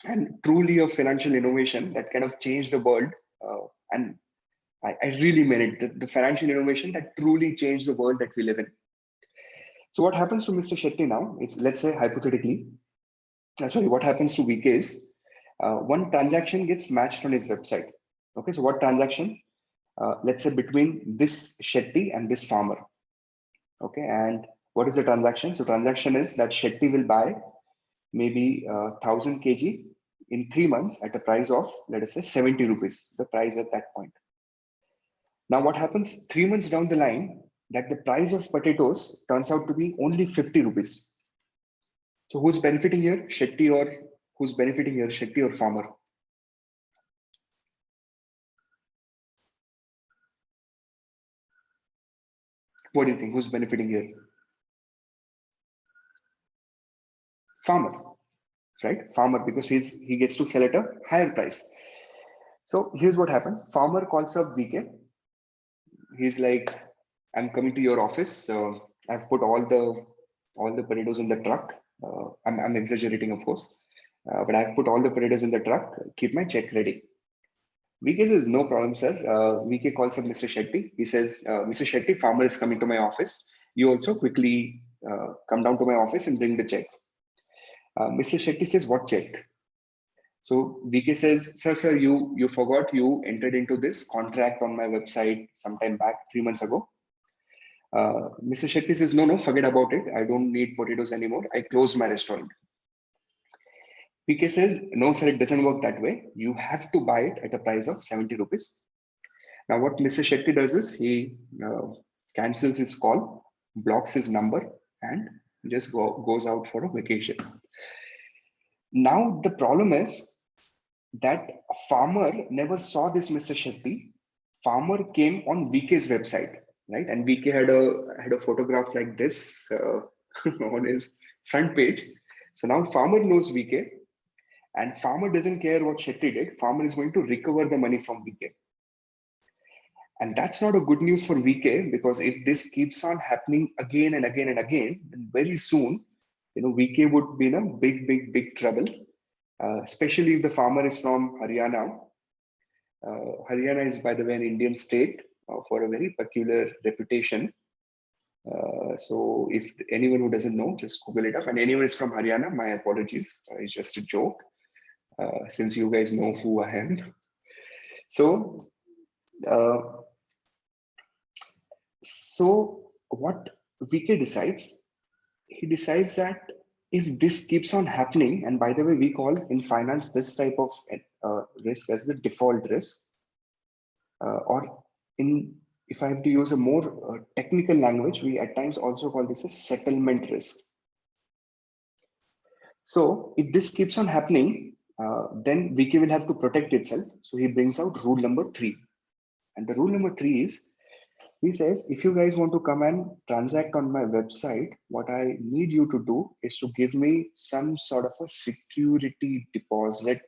and truly a financial innovation that kind of changed the world. And I really mean it. The financial innovation that truly changed the world that we live in. So what happens to Mr. Shetty now is, let's say hypothetically, sorry, what happens to VK is one transaction gets matched on his website. Okay, so what transaction? Let's say between this Shetty and this farmer. Okay, and what is the transaction? So transaction is that Shetty will buy maybe 1000 kg in 3 months at a price of, let us say, 70 rupees, the price at that point. Now, what happens 3 months down the line, that the price of potatoes turns out to be only 50 rupees. So who's benefiting here? Shetty, or who's benefiting here? Shetty or farmer? What do you think? Who's benefiting here? Farmer, right? Farmer, because he gets to sell at a higher price. So here's what happens. Farmer calls up VK. He's like, I'm coming to your office. I've put all the potatoes in the truck. I'm exaggerating, of course, but I've put all the potatoes in the truck. Keep my check ready. VK says, no problem, sir. VK calls up Mr. Shetty. He says, Mr. Shetty, farmer is coming to my office. You also quickly come down to my office and bring the check. Mr. Shetty says, what check? So VK says, sir, you forgot you entered into this contract on my website sometime back 3 months ago. Mr. Shetty says, no, forget about it. I don't need potatoes anymore. I closed my restaurant. VK says, no, sir, it doesn't work that way. You have to buy it at a price of 70 rupees. Now, what Mr. Shetty does is he cancels his call, blocks his number, and just goes out for a vacation. Now, the problem is that a farmer never saw this Mr. Shetty. Farmer came on VK's website, right? And VK had a photograph like this on his front page. So now farmer knows VK, and farmer doesn't care what Shetty did. Farmer is going to recover the money from VK. And that's not a good news for VK, because if this keeps on happening again and again and again, then very soon, VK would be in a big trouble, especially if the farmer is from Haryana. Haryana is, by the way, an Indian state for a very peculiar reputation. So if anyone who doesn't know, just Google it up. And anyone is from Haryana, my apologies. It's just a joke, since you guys know who I am. So, what VK decides, he decides that if this keeps on happening, and by the way, we call in finance this type of risk as the default risk, or if I have to use a more technical language, we at times also call this a settlement risk. So if this keeps on happening, then VK will have to protect itself. So he brings out rule number 3. And the rule number 3 is, he says, if you guys want to come and transact on my website, what I need you to do is to give me some sort of a security deposit.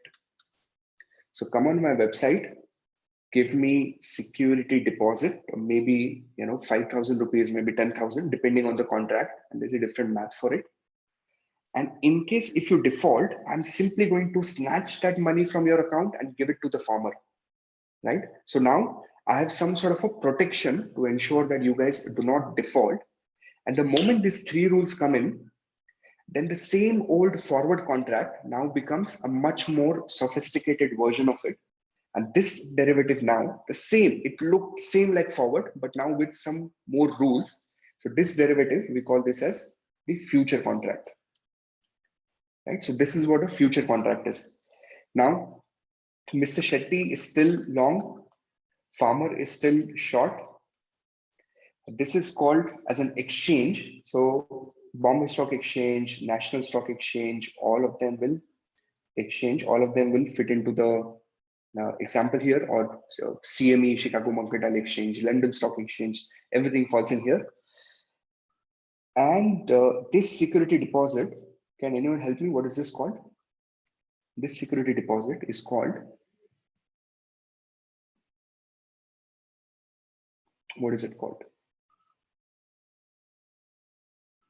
So come on my website, give me security deposit, maybe 5,000 rupees, maybe 10,000, depending on the contract, and there's a different math for it. And in case if you default, I'm simply going to snatch that money from your account and give it to the farmer, right? So now I have some sort of a protection to ensure that you guys do not default. And the moment these 3 rules come in, then the same old forward contract now becomes a much more sophisticated version of it. And this derivative now, it looked same like forward, but now with some more rules. So this derivative, we call this as the future contract, right? So this is what a future contract is. Now, Mr. Shetty is still long, farmer is still short. This is called as an exchange. So Bombay Stock Exchange, National Stock Exchange, all of them will exchange, all of them will fit into the example here, or CME, Chicago Mercantile Exchange, London Stock Exchange, everything falls in here. And this security deposit, can anyone help me? What is this called? This security deposit is called, what is it called?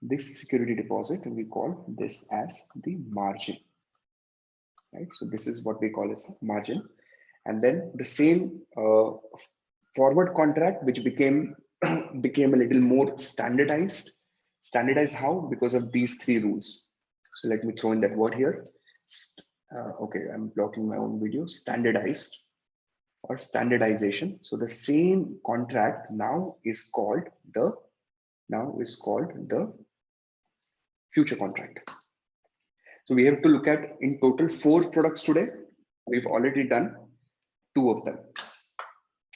This security deposit, we call this as the margin, right? So this is what we call as margin. And then the same forward contract, which became became a little more standardized. Standardized how? Because of these three rules. So let me throw in that word here. Okay, I'm blocking my own video. Standardized or standardization. So the same contract now is called the future contract. So we have to look at in total 4 products today. We've already done 2 of them.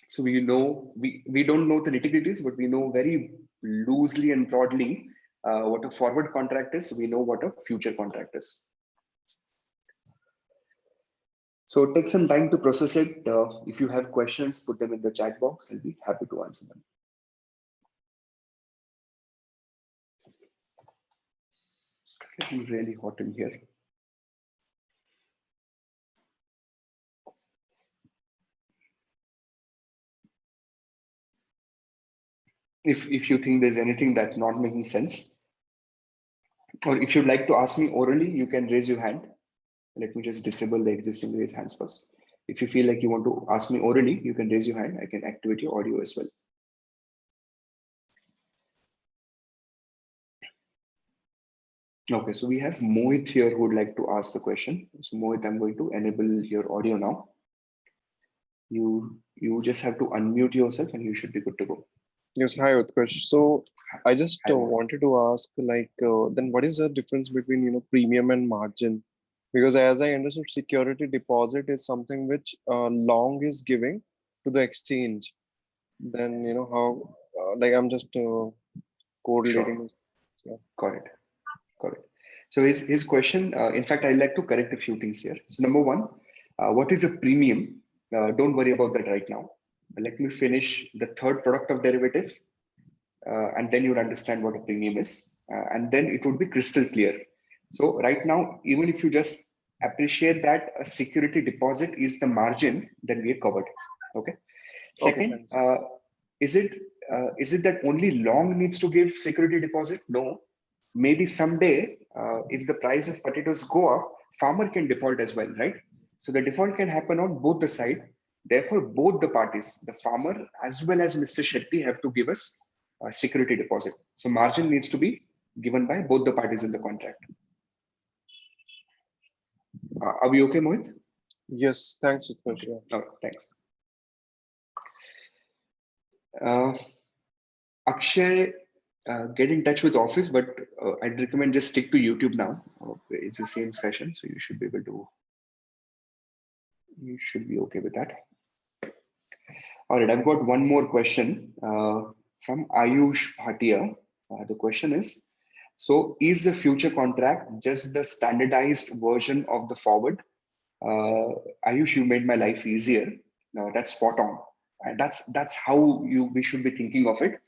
So we know we don't know the nitty-gritties, but we know very loosely and broadly what a forward contract is. We know what a future contract is. So take some time to process it. If you have questions, put them in the chat box. I'll be happy to answer them. It's getting really hot in here. If you think there's anything that's not making sense, or if you'd like to ask me orally, you can raise your hand. Let me just disable the existing raise hands first. If you feel like you want to ask me orally, you can raise your hand. I can activate your audio as well. Okay, so we have Mohit here who would like to ask the question. So Mohit, I'm going to enable your audio now. You just have to unmute yourself and you should be good to go. Yes, hi Utkarsh. So I just wanted to ask, then what is the difference between premium and margin? Because as I understood, security deposit is something which long is giving to the exchange. Then how I'm just correlating. Sure. Got it. So his question, in fact, I'd like to correct a few things here. So number one, what is a premium? Don't worry about that right now. Let me finish the third product of derivative, and then you'll understand what a premium is, and then it would be crystal clear. So right now, even if you just appreciate that a security deposit is the margin, then we are covered. Okay. Second, is it that only long needs to give security deposit? No. Maybe someday, if the price of potatoes go up, farmer can default as well, right? So the default can happen on both the side. Therefore, both the parties, the farmer as well as Mr. Shetty, have to give us a security deposit. So margin needs to be given by both the parties in the contract. Are we okay, Mohit? Yes, thanks, Utkarsh. Okay. Oh, thanks. Akshay, get in touch with office, but I'd recommend just stick to YouTube now. It's the same session, so you should be able to. You should be okay with that. All right, I've got one more question from Ayush Bhatia. The question is, so is the future contract just the standardized version of the forward? Ayush, you made my life easier. That's spot on. That's how we should be thinking of it.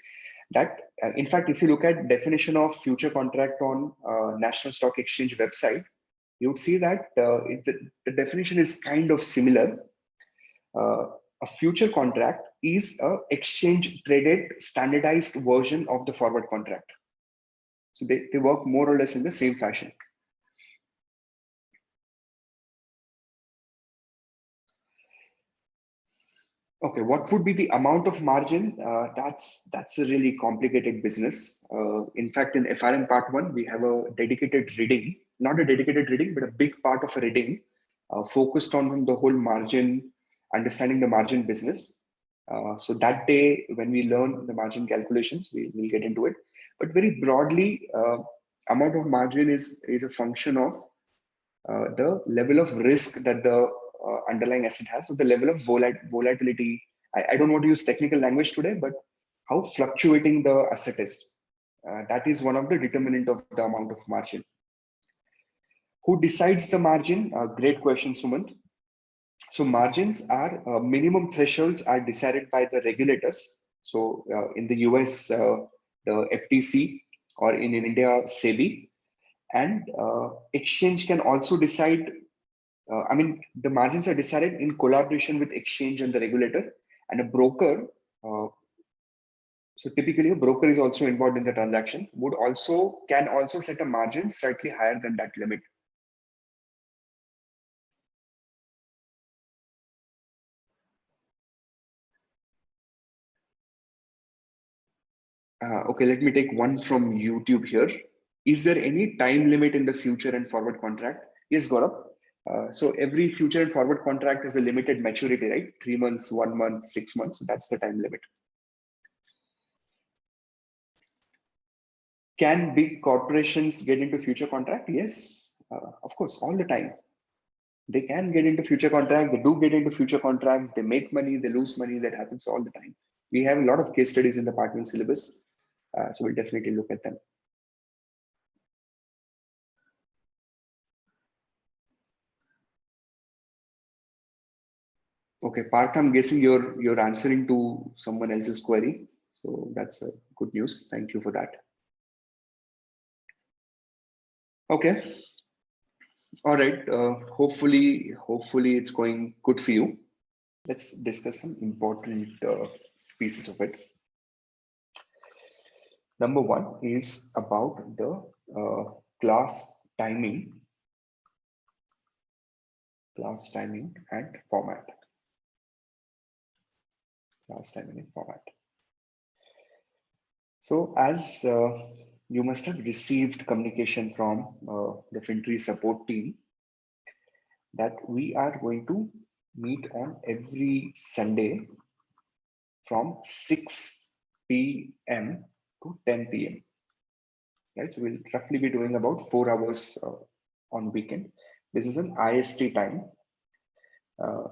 That in fact, if you look at definition of future contract on National Stock Exchange website, you would see that the definition is kind of similar. A future contract is a exchange traded standardized version of the forward contract. So they work more or less in the same fashion. Okay, what would be the amount of margin? That's a really complicated business. In fact, in FRM part 1, we have a dedicated reading, not a dedicated reading, but a big part of a reading focused on the whole margin, understanding the margin business. So that day, when we learn the margin calculations, we'll get into it. But very broadly, amount of margin is a function of the level of risk that the underlying asset has, so the level of volatility. I don't want to use technical language today, but how fluctuating the asset is. That is one of the determinant of the amount of margin. Who decides the margin? Great question, Sumant. So margins are minimum thresholds are decided by the regulators. So in the US, the FTC, or in India, SEBI, and exchange can also decide. The margins are decided in collaboration with exchange and the regulator, and a broker. So typically, a broker is also involved in the transaction. Can also set a margin slightly higher than that limit. Okay, let me take one from YouTube here. Is there any time limit in the future and forward contract? Yes, Gaurav. So every future and forward contract has a limited maturity, right? 3 months, 1 month, 6 months. That's the time limit. Can big corporations get into future contract? Yes, of course, all the time. They can get into future contract. They do get into future contract. They make money, they lose money. That happens all the time. We have a lot of case studies in the Part 1 syllabus. So we'll definitely look at them. Okay, Parth, I'm guessing you're answering to someone else's query. So that's good news. Thank you for that. Okay. All right. Hopefully it's going good for you. Let's discuss some important pieces of it. Number one is about the class timing and format. Class timing and format. So as you must have received communication from the FinTree support team that we are going to meet on every Sunday from 6 p.m. to 10 p.m. Right, so we'll roughly be doing about 4 hours on weekend. This is an IST time.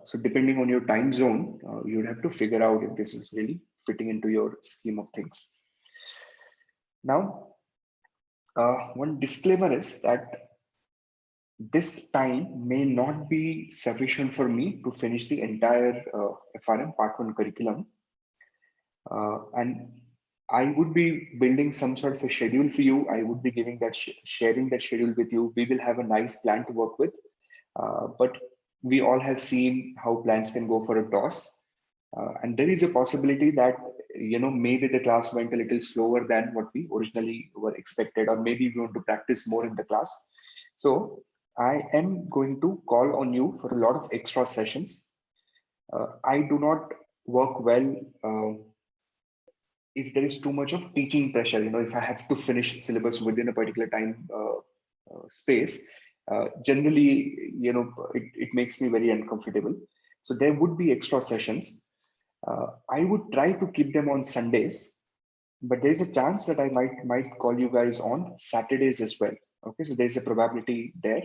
So depending on your time zone, you would have to figure out if this is really fitting into your scheme of things. Now, one disclaimer is that this time may not be sufficient for me to finish the entire FRM Part 1 curriculum. And I would be building some sort of a schedule for you. I would be giving that, sharing that schedule with you. We will have a nice plan to work with. But we all have seen how plans can go for a toss. And there is a possibility that, maybe the class went a little slower than what we originally were expected, or maybe we want to practice more in the class. So I am going to call on you for a lot of extra sessions. I do not work well if there is too much of teaching pressure. If I have to finish syllabus within a particular time space, generally, it makes me very uncomfortable. So there would be extra sessions. I would try to keep them on Sundays, but there's a chance that I might call you guys on Saturdays as well. Okay, so there's a probability there.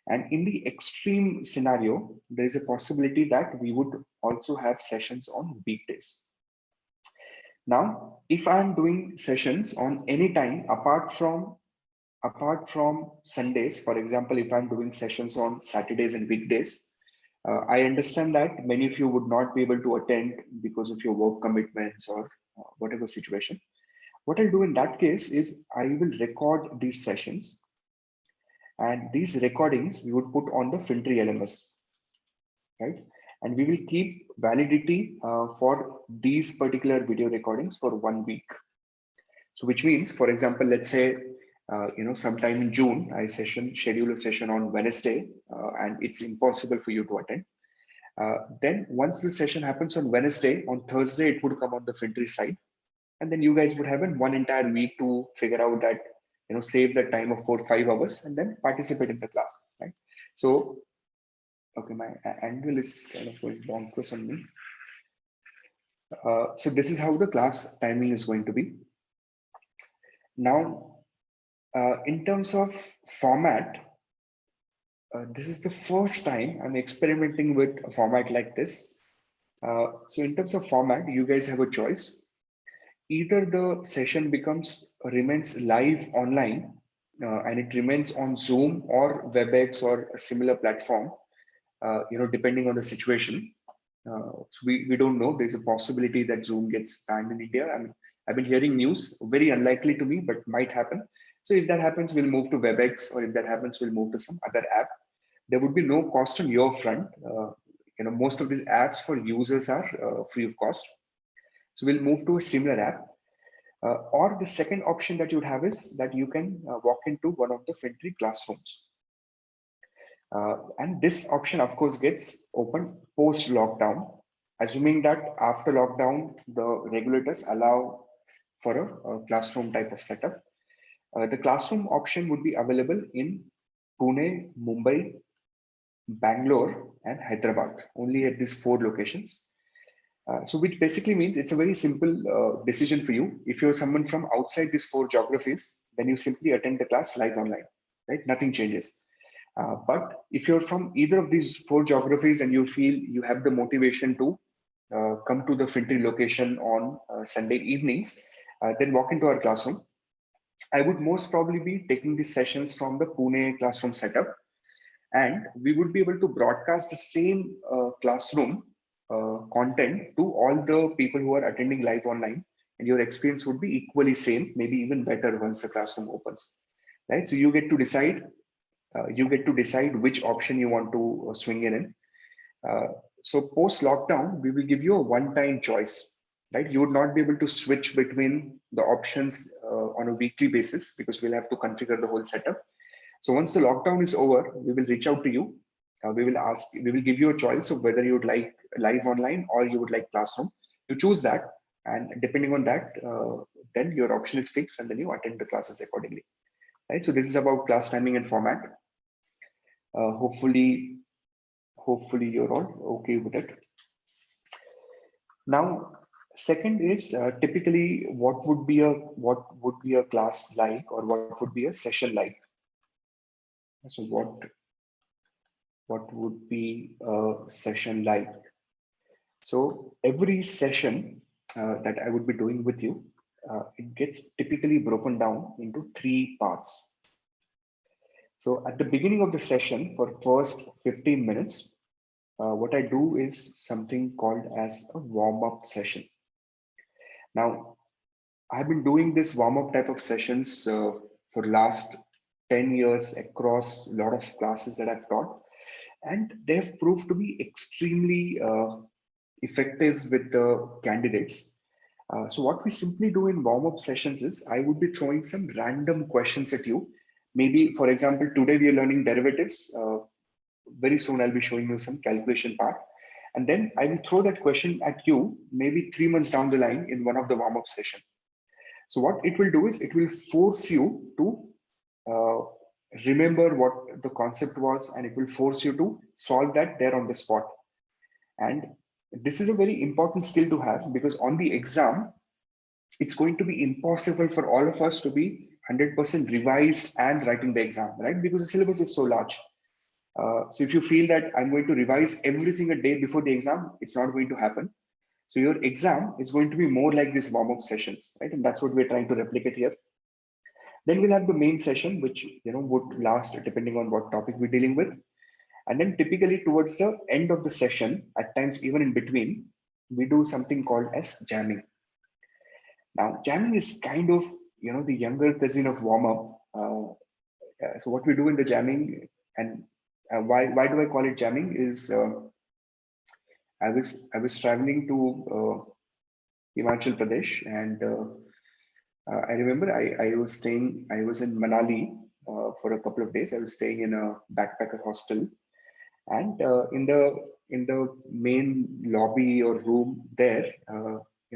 And in the extreme scenario, there's a possibility that we would also have sessions on weekdays. Now, if I'm doing sessions on any time apart from Sundays, for example, if I'm doing sessions on Saturdays and weekdays, I understand that many of you would not be able to attend because of your work commitments or whatever situation. What I'll do in that case is I will record these sessions, and these recordings we would put on the FinTree LMS, right? And we will keep validity for these particular video recordings for 1 week. So which means, for example, let's say, sometime in June, I schedule a session on Wednesday, and it's impossible for you to attend. Then once the session happens on Wednesday, on Thursday, it would come on the FinTree side. And then you guys would have one entire week to figure out that, save the time of 4 or 5 hours and then participate in the class, right? So, okay, my angle is kind of going bonkers on me. So this is how the class timing is going to be. Now, in terms of format, this is the first time I'm experimenting with a format like this. So in terms of format, you guys have a choice. Either the session remains live online and it remains on Zoom or WebEx or a similar platform, depending on the situation. So we don't know. There's a possibility that Zoom gets banned in India. I mean, I've been hearing news, very unlikely to me, but might happen. So if that happens, we'll move to WebEx, or if that happens, we'll move to some other app. There would be no cost on your front. Most of these apps for users are free of cost. So we'll move to a similar app. Or the second option that you would have is that you can walk into one of the FinTree classrooms. And this option, of course, gets opened post-lockdown, assuming that after lockdown, the regulators allow for a classroom type of setup. The classroom option would be available in Pune, Mumbai, Bangalore, and Hyderabad, only at these 4 locations. So which basically means it's a very simple decision for you. If you're someone from outside these 4 geographies, then you simply attend the class live online, right? Nothing changes. But if you're from either of these 4 geographies and you feel you have the motivation to come to the FinTree location on Sunday evenings, then walk into our classroom. I would most probably be taking these sessions from the Pune classroom setup, and we would be able to broadcast the same classroom content to all the people who are attending live online, and your experience would be equally same, maybe even better once the classroom opens, right? So you get to decide. You get to decide which option you want to swing in. So post lockdown, we will give you a one-time choice, right? You would not be able to switch between the options on a weekly basis because we'll have to configure the whole setup. So once the lockdown is over, we will reach out to you. We will give you a choice of whether you would like live online or you would like classroom. You choose that, and depending on that, then your option is fixed, and then you attend the classes accordingly. Right. So this is about class timing and format. Hopefully you're all okay with it. Now, second is typically what would be a class like, or what would be a session like. So what would be a session like? So every session that I would be doing with you, it gets typically broken down into 3 parts. So at the beginning of the session, for first 15 minutes, what I do is something called as a warm-up session. Now, I've been doing this warm-up type of sessions for last 10 years across a lot of classes that I've taught, and they have proved to be extremely effective with the candidates. So what we simply do in warm-up sessions is I would be throwing some random questions at you. Maybe, for example, today we are learning derivatives. Very soon I'll be showing you some calculation part. And then I will throw that question at you maybe 3 months down the line in one of the warm-up session. So what it will do is it will force you to remember what the concept was, and it will force you to solve that there on the spot. And this is a very important skill to have, because on the exam, it's going to be impossible for all of us to be 100% revised and writing the exam, right? Because the syllabus is so large. So if you feel that I'm going to revise everything a day before the exam, it's not going to happen. So your exam is going to be more like these warm-up sessions, right? And that's what we're trying to replicate here. Then we'll have the main session, which would last depending on what topic we're dealing with. And then typically towards the end of the session, at times even in between, we do something called as jamming. Now, jamming is kind of the younger cousin of warm-up. So what we do in the jamming, and why do I call it jamming, is I was traveling to Himachal Pradesh, and I remember I was in Manali for a couple of days. I was staying in a backpacker hostel, and in the main lobby or room there,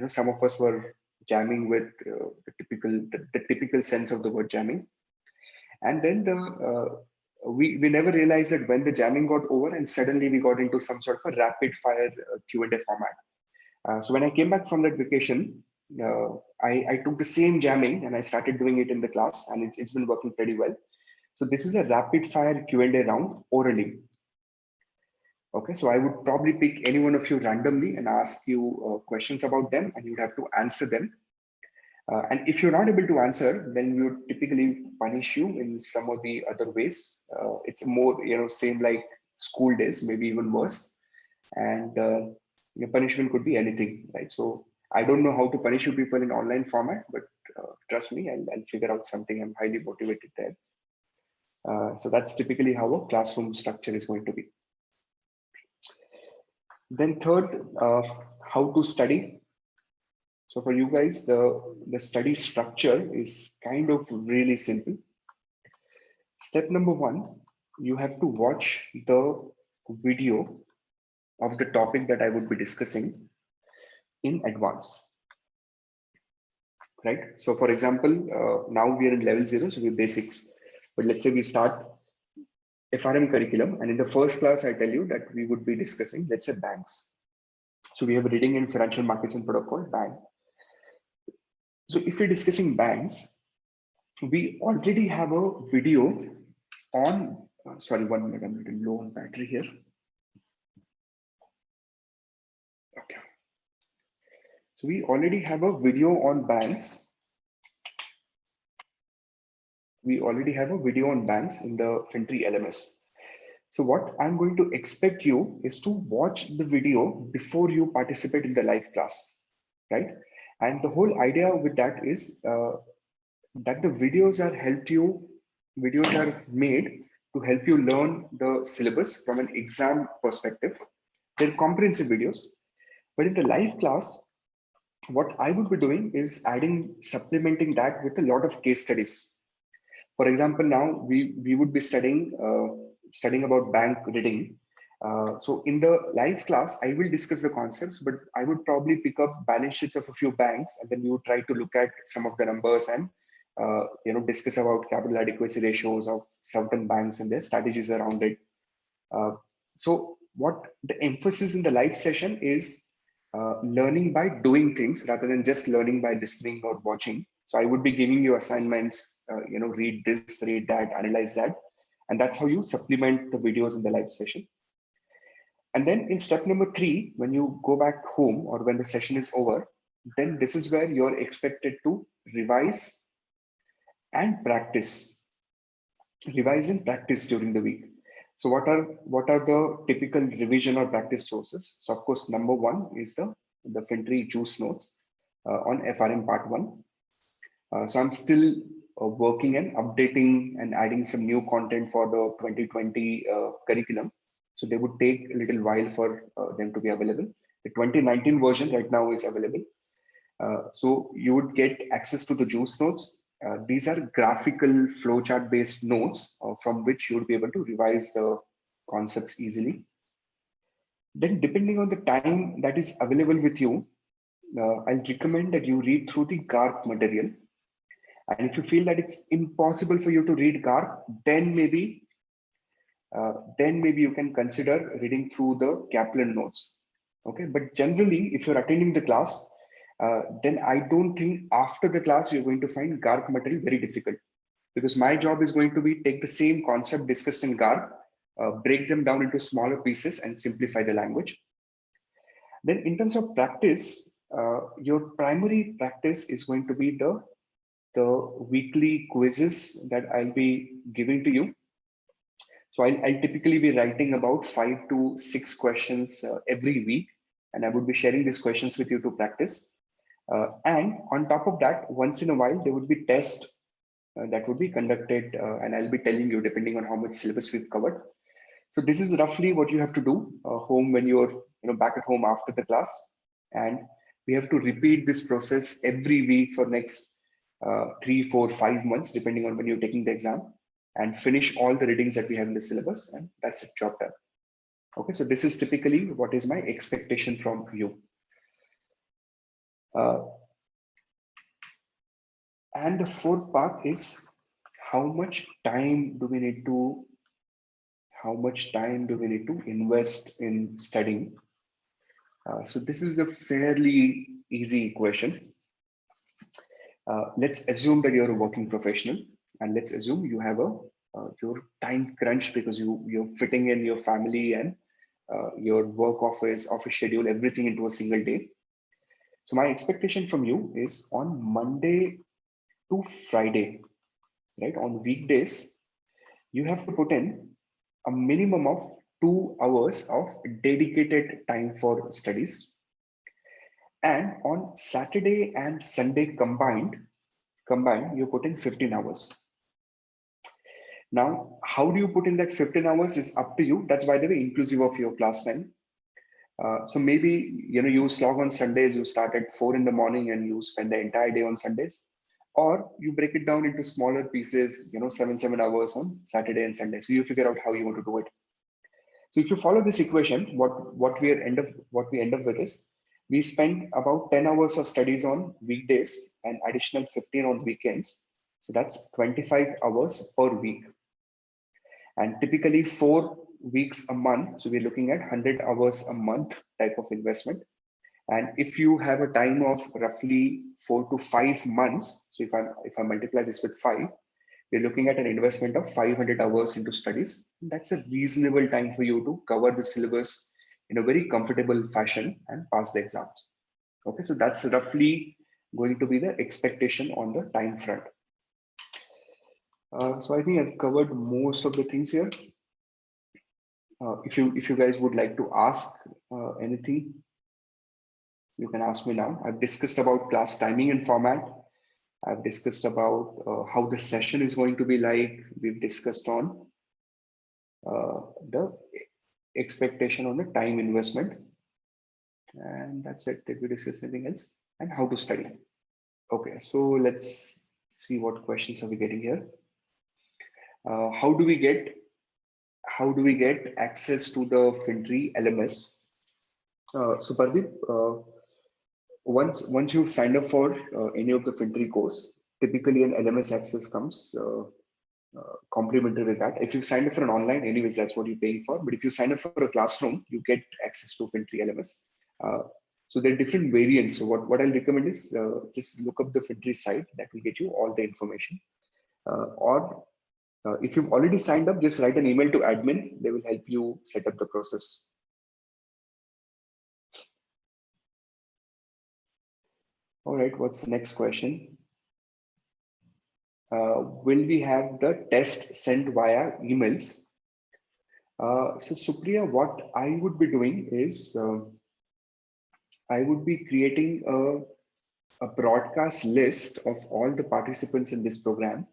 some of us were jamming with the typical sense of the word jamming, and then we never realized that when the jamming got over, and suddenly we got into some sort of a rapid fire Q&A format. So when I came back from that vacation, I took the same jamming and I started doing it in the class, and it's been working pretty well. So this is a rapid fire Q&A round orally. Okay, so I would probably pick any one of you randomly and ask you questions about them, and you'd have to answer them. And if you're not able to answer, then we would typically punish you in some of the other ways. It's more, same like school days, maybe even worse. And your punishment could be anything, right? So I don't know how to punish you people in online format, but trust me, I'll figure out something. I'm highly motivated there. So that's typically how a classroom structure is going to be. Then third, how to study. So for you guys, the study structure is kind of really simple. Step number 1, you have to watch the video of the topic that I would be discussing in advance. right? So for example, now we are in level 0, so we're basics. But let's say we start FRM curriculum, and in the first class, I tell you that we would be discussing, let's say, banks. So we have a reading in financial markets and product called bank. So if we're discussing banks, we already have a video on, sorry, 1 minute, I'm a little low on battery here. Okay. So we already have a video on banks. We already have a video on banks in the FinTree LMS. So what I'm going to expect you is to watch the video before you participate in the live class, right? And the whole idea with that is that the videos are made to help you learn the syllabus from an exam perspective. They're comprehensive videos, but in the live class, what I would be doing is supplementing that with a lot of case studies. For example, now we would be studying about bank reading. So in the live class, I will discuss the concepts, but I would probably pick up balance sheets of a few banks, and then we would try to look at some of the numbers and discuss about capital adequacy ratios of certain banks and their strategies around it. So what the emphasis in the live session is learning by doing things rather than just learning by listening or watching. So I would be giving you assignments, read this, read that, analyze that. And that's how you supplement the videos in the live session. And then in step number 3, when you go back home or when the session is over, then this is where you're expected to revise and practice. Revise and practice during the week. So what are the typical revision or practice sources? So of course, number 1 is the FinTree juice notes on FRM part 1. So I'm still working and updating and adding some new content for the 2020 curriculum. So they would take a little while for them to be available. The 2019 version right now is available. So you would get access to the juice notes. These are graphical flowchart based notes from which you would be able to revise the concepts easily. Then depending on the time that is available with you, I'll recommend that you read through the GARP material. And if you feel that it's impossible for you to read GARP, then maybe you can consider reading through the Kaplan notes. Okay, but generally, if you're attending the class, then I don't think after the class you're going to find GARP material very difficult, because my job is going to be take the same concept discussed in GARP, break them down into smaller pieces and simplify the language. Then in terms of practice, your primary practice is going to be the weekly quizzes that I'll be giving to you. So I'll typically be writing about 5 to 6 questions every week, and I would be sharing these questions with you to practice. And on top of that, once in a while, there would be tests that would be conducted, and I'll be telling you depending on how much syllabus we've covered. So this is roughly what you have to do home when you're back at home after the class, and we have to repeat this process every week for next 3, 4, 5 months, depending on when you're taking the exam, and finish all the readings that we have in the syllabus, and that's it, job done. Okay, so this is typically what is my expectation from you. And the fourth part is how much time do we need to invest in studying? So this is a fairly easy question. Let's assume that you're a working professional, and let's assume you have your time crunch because you're fitting in your family and your work office schedule, everything into a single day. So my expectation from you is on Monday to Friday, right? On weekdays, you have to put in a minimum of 2 hours of dedicated time for studies. And on Saturday and Sunday combined, you put in 15 hours. Now, how do you put in that 15 hours is up to you. That's, by the way, inclusive of your class time. So maybe, you slog on Sundays, you start at 4 in the morning and you spend the entire day on Sundays, or you break it down into smaller pieces, 7 hours on Saturday and Sunday. So you figure out how you want to do it. So if you follow this equation, what we end up with is We spend about 10 hours of studies on weekdays and additional 15 on weekends. So that's 25 hours per week. And typically 4 weeks a month. So we're looking at 100 hours a month type of investment. And if you have a time of roughly 4 to 5 months, so if I multiply this with 5, we're looking at an investment of 500 hours into studies. That's a reasonable time for you to cover the syllabus in a very comfortable fashion and pass the exams. Okay, so that's roughly going to be the expectation on the time front. So I think I've covered most of the things here. If you guys would like to ask anything, you can ask me now. I've discussed about class timing and format. I've discussed about how the session is going to be like. We've discussed on the expectation on the time investment. And that's it. Did we discuss anything else? And how to study. Okay, so let's see what questions are we getting here. How do we get access to the FinTree LMS? So Pardeep, once you've signed up for any of the FinTree course, typically an LMS access comes complimentary with that. If you sign up for an online, anyways, that's what you're paying for. But if you sign up for a classroom, you get access to FinTree LMS. So there are different variants. So what I'll recommend is just look up the FinTree site. That will get you all the information. Or if you've already signed up, just write an email to admin. They will help you set up the process. All right, what's the next question? Will we have the test sent via emails? So Supriya, what I would be doing is I would be creating a broadcast list of all the participants in this program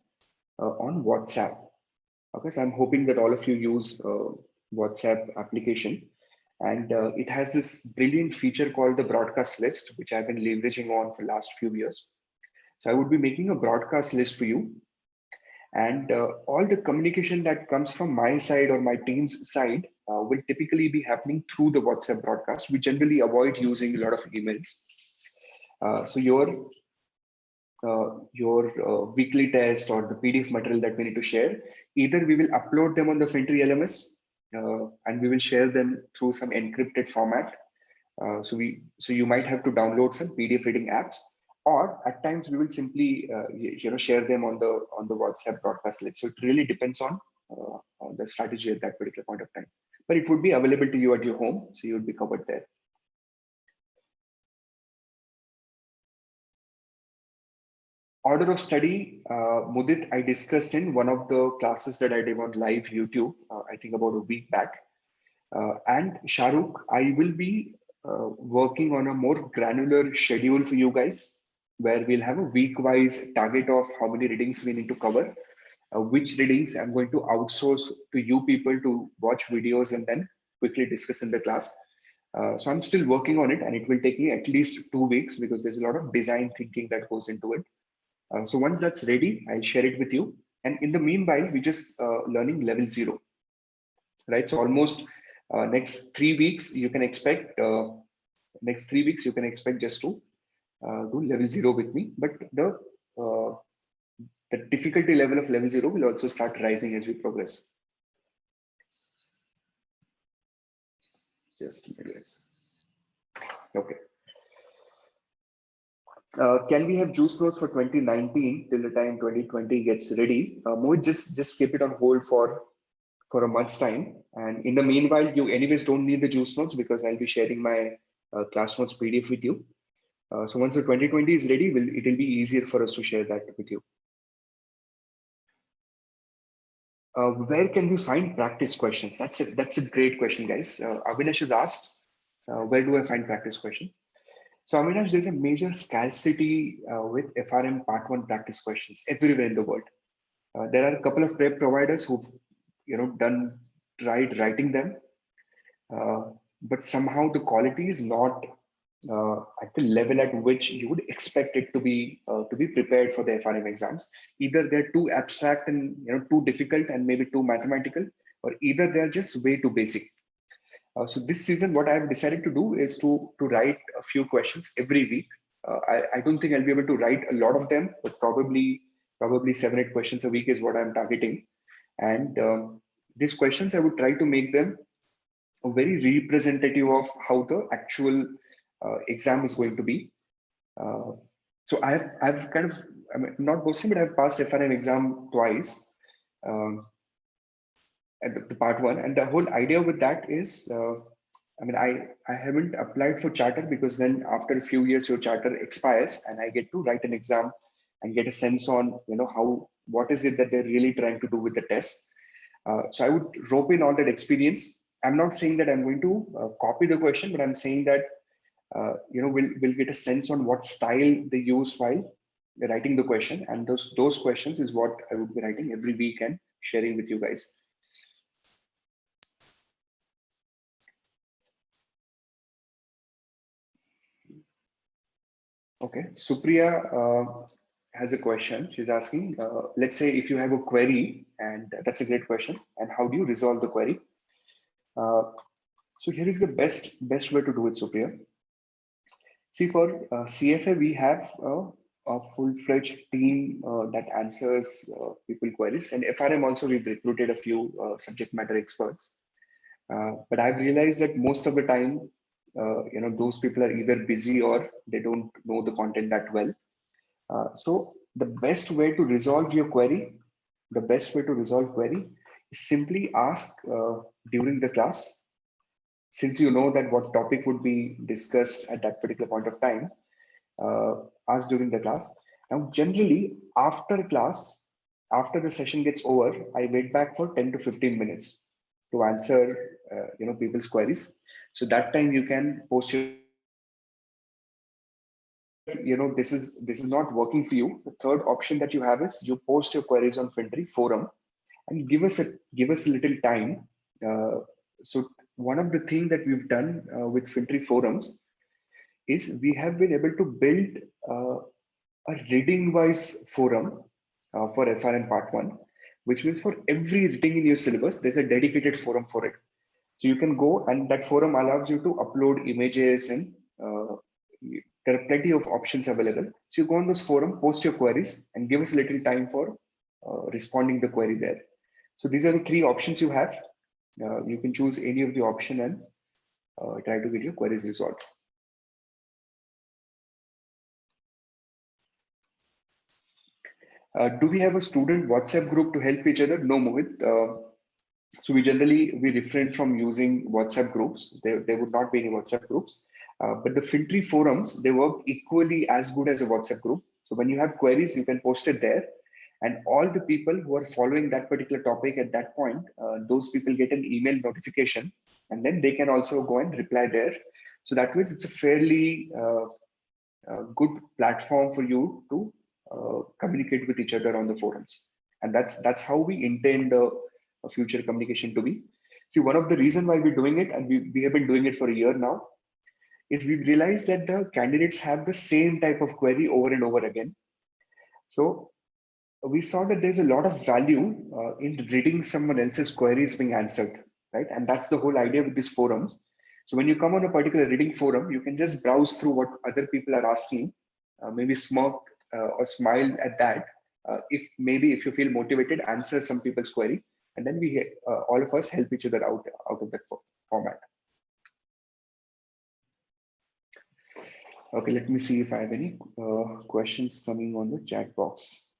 on WhatsApp. Okay, so I'm hoping that all of you use WhatsApp application, and it has this brilliant feature called the broadcast list, which I've been leveraging on for the last few years. So I would be making a broadcast list for you, and all the communication that comes from my side or my team's side will typically be happening through the WhatsApp broadcast. We generally avoid using a lot of emails. So your weekly test or the PDF material that we need to share, either we will upload them on the FinTree LMS and we will share them through some encrypted format. So you might have to download some PDF reading apps, or at times we will simply share them on the WhatsApp broadcast list. So it really depends on the strategy at that particular point of time. But it would be available to you at your home, so you would be covered there. Order of study, Mudit, I discussed in one of the classes that I did on live YouTube, I think about a week back. And Shahrukh, I will be working on a more granular schedule for you guys, where we'll have a week-wise target of how many readings we need to cover, which readings I'm going to outsource to you people to watch videos and then quickly discuss in the class. So I'm still working on it, and it will take me at least 2 weeks because there's a lot of design thinking that goes into it. So once that's ready, I'll share it with you. And in the meanwhile, we're just learning level 0, right? So almost next 3 weeks, you can expect just to do level 0 with me. But the difficulty level of level 0 will also start rising as we progress. Just a minute. Okay. Can we have juice notes for 2019 till the time 2020 gets ready? Mohit, just keep it on hold for a month's time. And in the meanwhile, you anyways don't need the juice notes because I'll be sharing my class notes PDF with you. So once the 2020 is ready, it will be easier for us to share that with you. Where can we find practice questions? That's a great question, guys. Avinash has asked, where do I find practice questions? So Avinash, there's a major scarcity with FRM Part 1 practice questions everywhere in the world. There are a couple of prep providers who've tried writing them, but somehow the quality is not at the level at which you would expect it to be prepared for the FRM exams. Either they're too abstract and too difficult and maybe too mathematical, or either they're just way too basic. So this season, what I've decided to do is to write a few questions every week. I don't think I'll be able to write a lot of them, but probably 7-8 questions a week is what I'm targeting. And these questions, I would try to make them very representative of how the actual exam is going to be. So I've kind of, I mean, not boasting, but I've passed FRM exam twice. At the part one, and the whole idea with that is, I mean, I haven't applied for charter because then after a few years your charter expires, and I get to write an exam and get a sense on what is it that they're really trying to do with the test. So I would rope in all that experience. I'm not saying that I'm going to copy the question, but I'm saying that we'll get a sense on what style they use while writing the question, and those questions is what I would be writing every week and sharing with you guys. Okay, Supriya has a question. She's asking, let's say if you have a query, and that's a great question, and how do you resolve the query? So here is the best way to do it, Supriya. See, for CFA, we have a full-fledged team that answers people queries, and FRM also we've recruited a few subject matter experts. But I've realized that most of the time, those people are either busy or they don't know the content that well. So the best way to resolve your query, is simply ask during the class. Since you know that what topic would be discussed at that particular point of time, ask during the class. Now, generally, after class, after the session gets over, I wait back for 10 to 15 minutes to answer, people's queries. So that time you can post your, this is not working for you. The third option that you have is you post your queries on FinTree forum and give us a little time. So one of the things that we've done with FinTree forums is we have been able to build a reading-wise forum for FRM Part 1, which means for every reading in your syllabus, there's a dedicated forum for it. So you can go, and that forum allows you to upload images, and there are plenty of options available. So you go on this forum, post your queries, and give us a little time for responding the query there. So these are the three options you have. You can choose any of the option and try to get your queries resolved. Do we have a student WhatsApp group to help each other? No, Mohit. So we refrain from using WhatsApp groups. There would not be any WhatsApp groups. But the FinTree forums, they work equally as good as a WhatsApp group. So when you have queries, you can post it there. And all the people who are following that particular topic at that point, those people get an email notification, and then they can also go and reply there. So that means it's a fairly good platform for you to communicate with each other on the forums. And that's how we intend a future communication to be. See, one of the reasons why we're doing it, and we have been doing it for a year now, is we've realized that the candidates have the same type of query over and over again. So we saw that there's a lot of value in reading someone else's queries being answered, right? And that's the whole idea with these forums. So when you come on a particular reading forum, you can just browse through what other people are asking, maybe smirk or smile at that. If you feel motivated, answer some people's query, and then we all of us help each other out of that format. Okay, let me see if I have any questions coming on the chat box.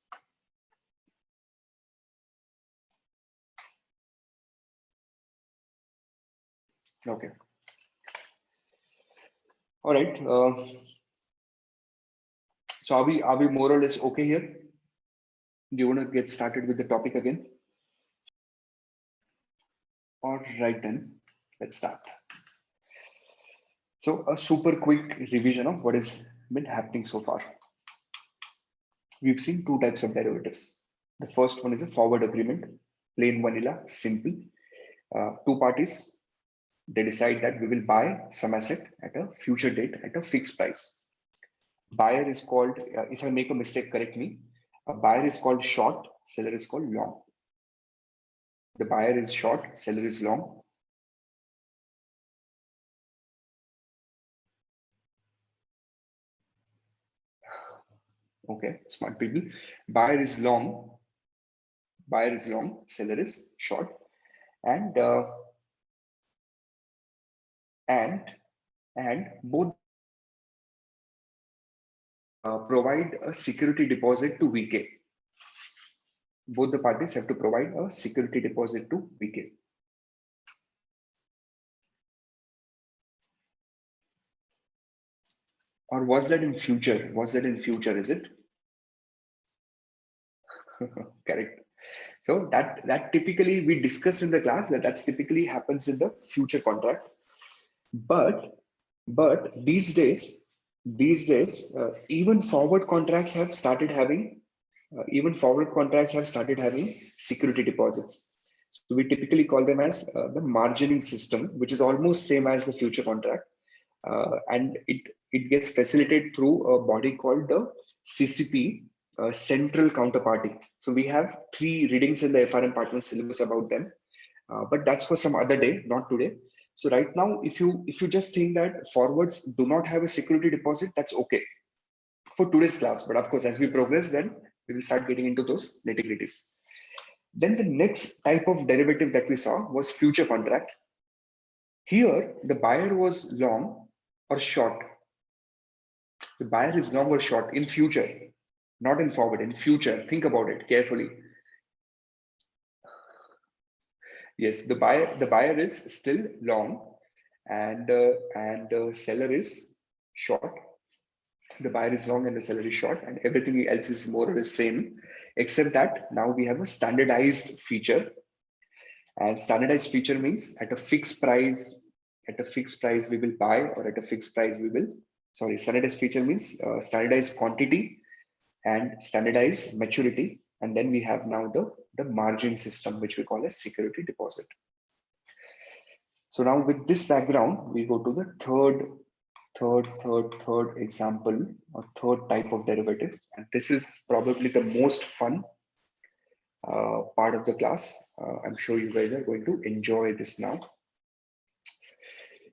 Okay. All right. So are we more or less okay here? Do you want to get started with the topic again? All right, then let's start. So a super quick revision of what has been happening so far. We've seen two types of derivatives. The first one is a forward agreement, plain vanilla, simple. Two parties, they decide that we will buy some asset at a future date at a fixed price. Buyer is called, if I make a mistake, correct me. A buyer is called short, seller is called long. The buyer is short, seller is long. Okay, smart people. Buyer is long, seller is short, and and both provide a security deposit to VK. Both the parties have to provide a security deposit to VK. Or was that in future? Was that in future? Is it? Correct. So that typically we discussed in the class that's typically happens in the future contract. But these days even forward contracts have started having security deposits. So we typically call them as the margining system, which is almost same as the future contract, and it gets facilitated through a body called the CCP, Central Counterparty. So we have 3 readings in the FRM partner syllabus about them, but that's for some other day, not today. So right now, if you just think that forwards do not have a security deposit, that's okay for today's class. But of course, as we progress, then we will start getting into those nitty-gritties. Then the next type of derivative that we saw was future contract. Here, the buyer was long or short. The buyer is long or short in future, not in forward, in future. Think about it carefully. Yes, the buyer is still long, and the seller is short. The buyer is long and the seller is short, and everything else is more or less same, except that now we have a standardized feature. And standardized feature means at a fixed price we will buy, or at a fixed price we will, sorry, standardized feature means standardized quantity and standardized maturity. And then we have now the margin system, which we call as security deposit. So now with this background, we go to the third example, or third type of derivative. And this is probably the most fun part of the class. I'm sure you guys are going to enjoy this now.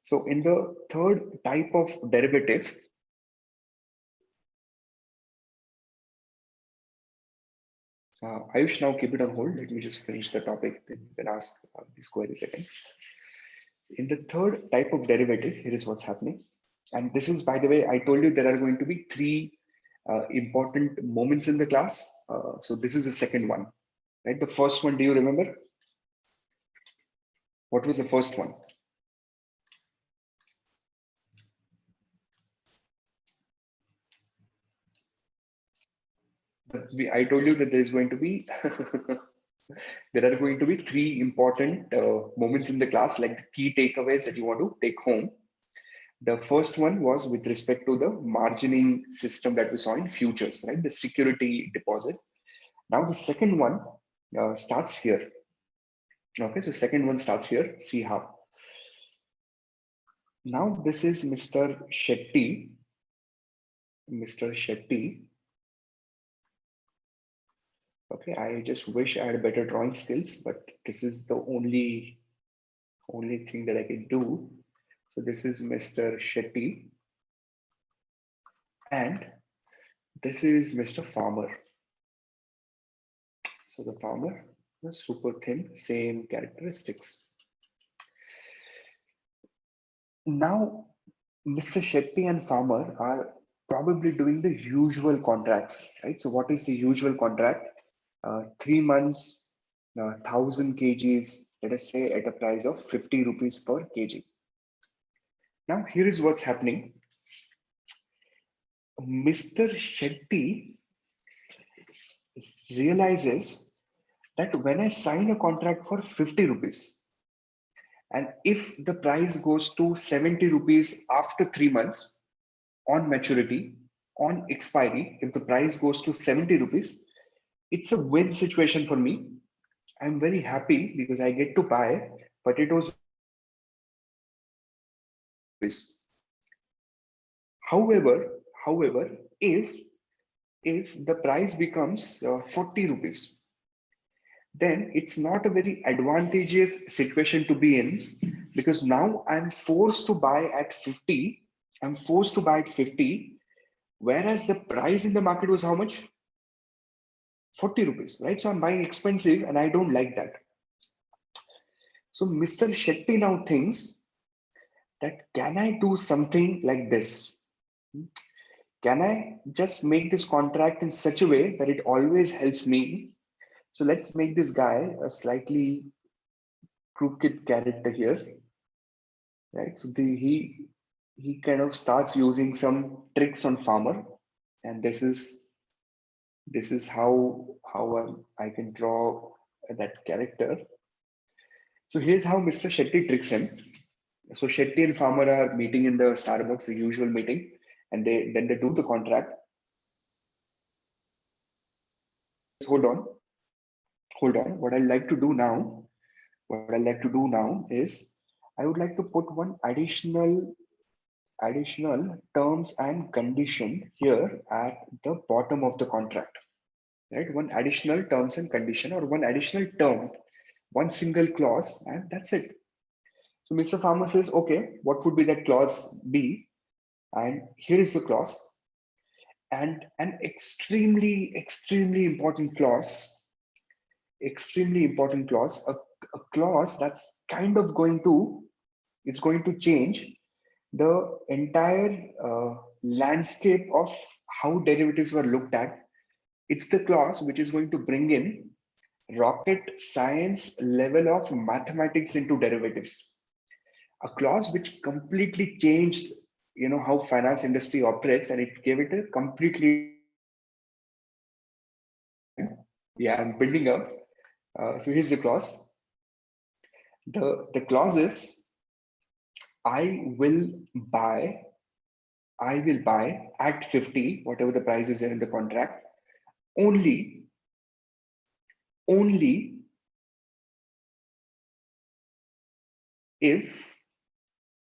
So in the third type of derivative, Ayush, now keep it on hold. Let me just finish the topic, then you can ask these queries again. In the third type of derivative, here is what's happening. And this is, by the way, I told you there are going to be 3 important moments in the class. So this is the second one, right? The first one, do you remember? What was the first one? I told you that there is going to be there are going to be 3 important moments in the class, like the key takeaways that you want to take home. The first one was with respect to the margining system that we saw in futures, right? The security deposit. Now the second one starts here. Okay, so second one starts here. See how. Now this is Mr. Shetty. Mr. Shetty. Okay, I just wish I had better drawing skills, but this is the only thing that I can do. So this is Mr. Shetty, and this is Mr. Farmer. So the farmer is super thin, same characteristics. Now, Mr. Shetty and Farmer are probably doing the usual contracts, right? So what is the usual contract? 3 months, 1000 kgs, let us say at a price of 50 rupees per kg. Now, here is what's happening. Mr. Shetty realizes that when I sign a contract for 50 rupees, and if the price goes to 70 rupees after 3 months on maturity, on expiry, if the price goes to 70 rupees, it's a win situation for me. I'm very happy because I get to buy, but it was. However, if the price becomes 40 rupees, then it's not a very advantageous situation to be in, because now I'm forced to buy at 50. I'm forced to buy at 50, Whereas the price in the market was how much? 40 rupees, right? So I'm buying expensive and I don't like that. So Mr. Shetty now thinks that can I do something like this? Can I just make this contract in such a way that it always helps me? So let's make this guy a slightly crooked character here, right? So he kind of starts using some tricks on farmer, and this is how I can draw that character. So here's how Mr. Shetty tricks him. So Shetty and farmer are meeting in the Starbucks, the usual meeting, and they do the contract. Hold on. What I'd like to do now is I would like to put one additional terms and condition here at the bottom of the contract, right? One additional terms and condition, or one additional term, one single clause, and that's it. So Mr. Farmer says, okay, what would be that clause be? And here is the clause. And an extremely important clause, a clause that's kind of going to change the entire landscape of how derivatives were looked at. It's the clause which is going to bring in rocket science level of mathematics into derivatives. A clause which completely changed, how finance industry operates, and it gave it a completely. Yeah, I'm building up. So here's the clause. The clause is, I will buy at 50, whatever the price is there in the contract, only if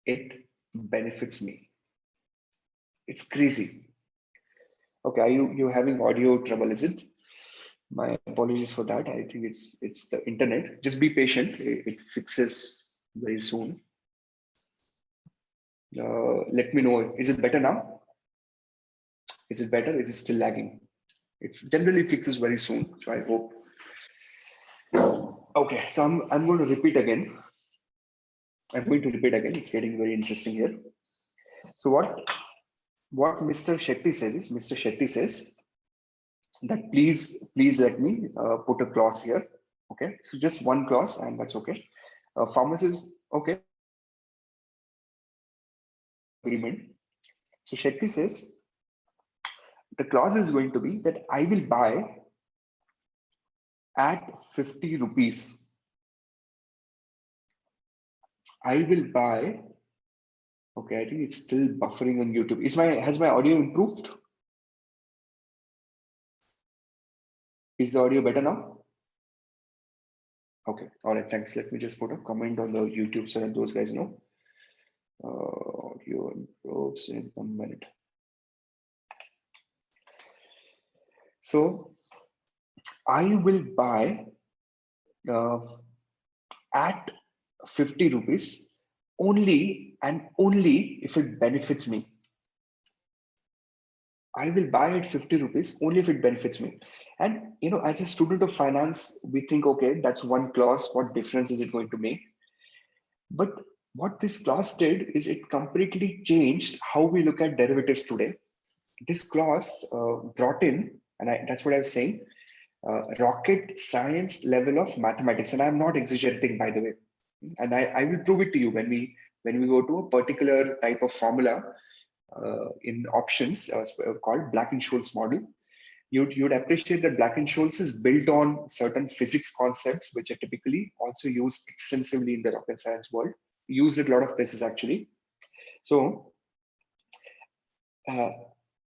it benefits me. It's crazy. Okay, are you having audio trouble, is it? My apologies for that. I think it's the internet. Just be patient. It fixes very soon. Let me know. Is it better now? Is it better? Is it still lagging? It generally fixes very soon. So I hope. Okay, so I'm going to repeat again. It's getting very interesting here. So what Mr. Shetty says is, Mr. Shetty says that please let me put a clause here. Okay, so just one clause, and that's okay. Farmer says, okay, agreement. So Shetty says the clause is going to be that I will buy at 50 rupees. I will buy. Okay, I think it's still buffering on YouTube. Has my audio improved? Is the audio better now? Okay, all right, thanks. Let me just put a comment on the YouTube so that those guys know. Audio improves in a minute. So I will buy at 50 rupees only and only if it benefits me. I will buy at 50 rupees only if it benefits me. And as a student of finance, we think, okay, that's one clause. What difference is it going to make? But what this clause did is it completely changed how we look at derivatives today. This clause brought in, and that's what I was saying, rocket science level of mathematics. And I'm not exaggerating, by the way. And I will prove it to you when we go to a particular type of formula in options called Black-Scholes model. You'd appreciate that Black-Scholes is built on certain physics concepts, which are typically also used extensively in the rocket science world, used at a lot of places actually. So,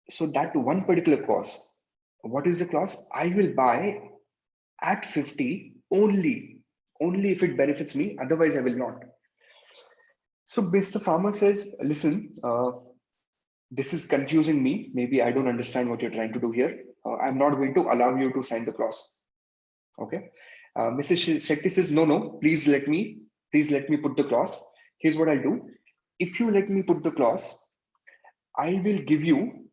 so that one particular clause, what is the clause? I will buy at 50 only if it benefits me, otherwise I will not. So Mr. Farmer says, listen, this is confusing me. Maybe I don't understand what you're trying to do here. I'm not going to allow you to sign the clause. Okay. Mrs. Shetty says, no, please let me put the clause. Here's what I'll do. If you let me put the clause, I will give you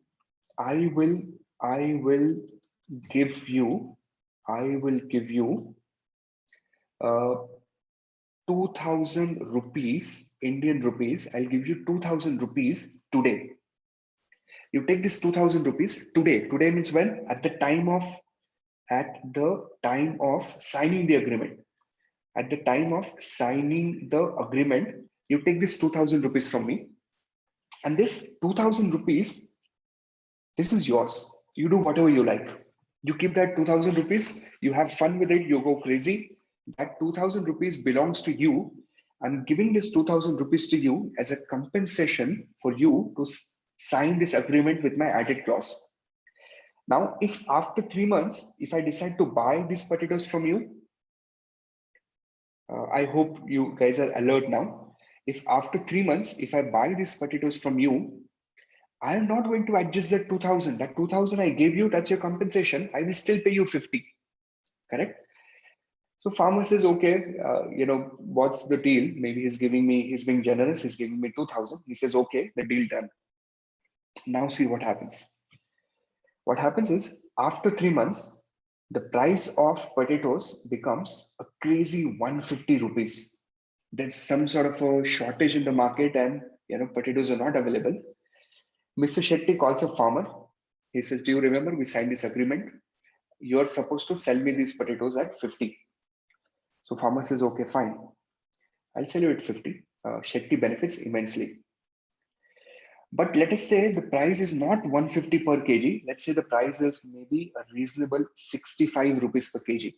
I will give you, I will give you 2000 rupees, Indian rupees. I'll give you 2000 rupees today. You take this 2000 rupees today. Today means when? At the time of signing the agreement. At the time of signing the agreement, you take this 2000 rupees from me. And this 2000 rupees, this is yours. You do whatever you like. You keep that 2000 rupees, you have fun with it, you go crazy. That 2000 rupees belongs to you. I'm giving this 2000 rupees to you as a compensation for you to sign this agreement with my added clause. Now, if after 3 months, if I decide to buy these potatoes from you, I hope you guys are alert now. If after 3 months, if I buy these potatoes from you, I am not going to adjust that 2000. That 2000 I gave you, that's your compensation. I will still pay you 50. Correct? So farmer says, okay, what's the deal? Maybe he's being generous. He's giving me 2000. He says, okay, the deal done. Now see what happens. What happens is after 3 months, the price of potatoes becomes a crazy 150 rupees. There's some sort of a shortage in the market and potatoes are not available. Mr. Shetty calls a farmer. He says, do you remember we signed this agreement? You're supposed to sell me these potatoes at 50. So farmer says, okay, fine. I'll sell you at 50. Shetty benefits immensely. But let us say the price is not 150 per kg. Let's say the price is maybe a reasonable 65 rupees per kg.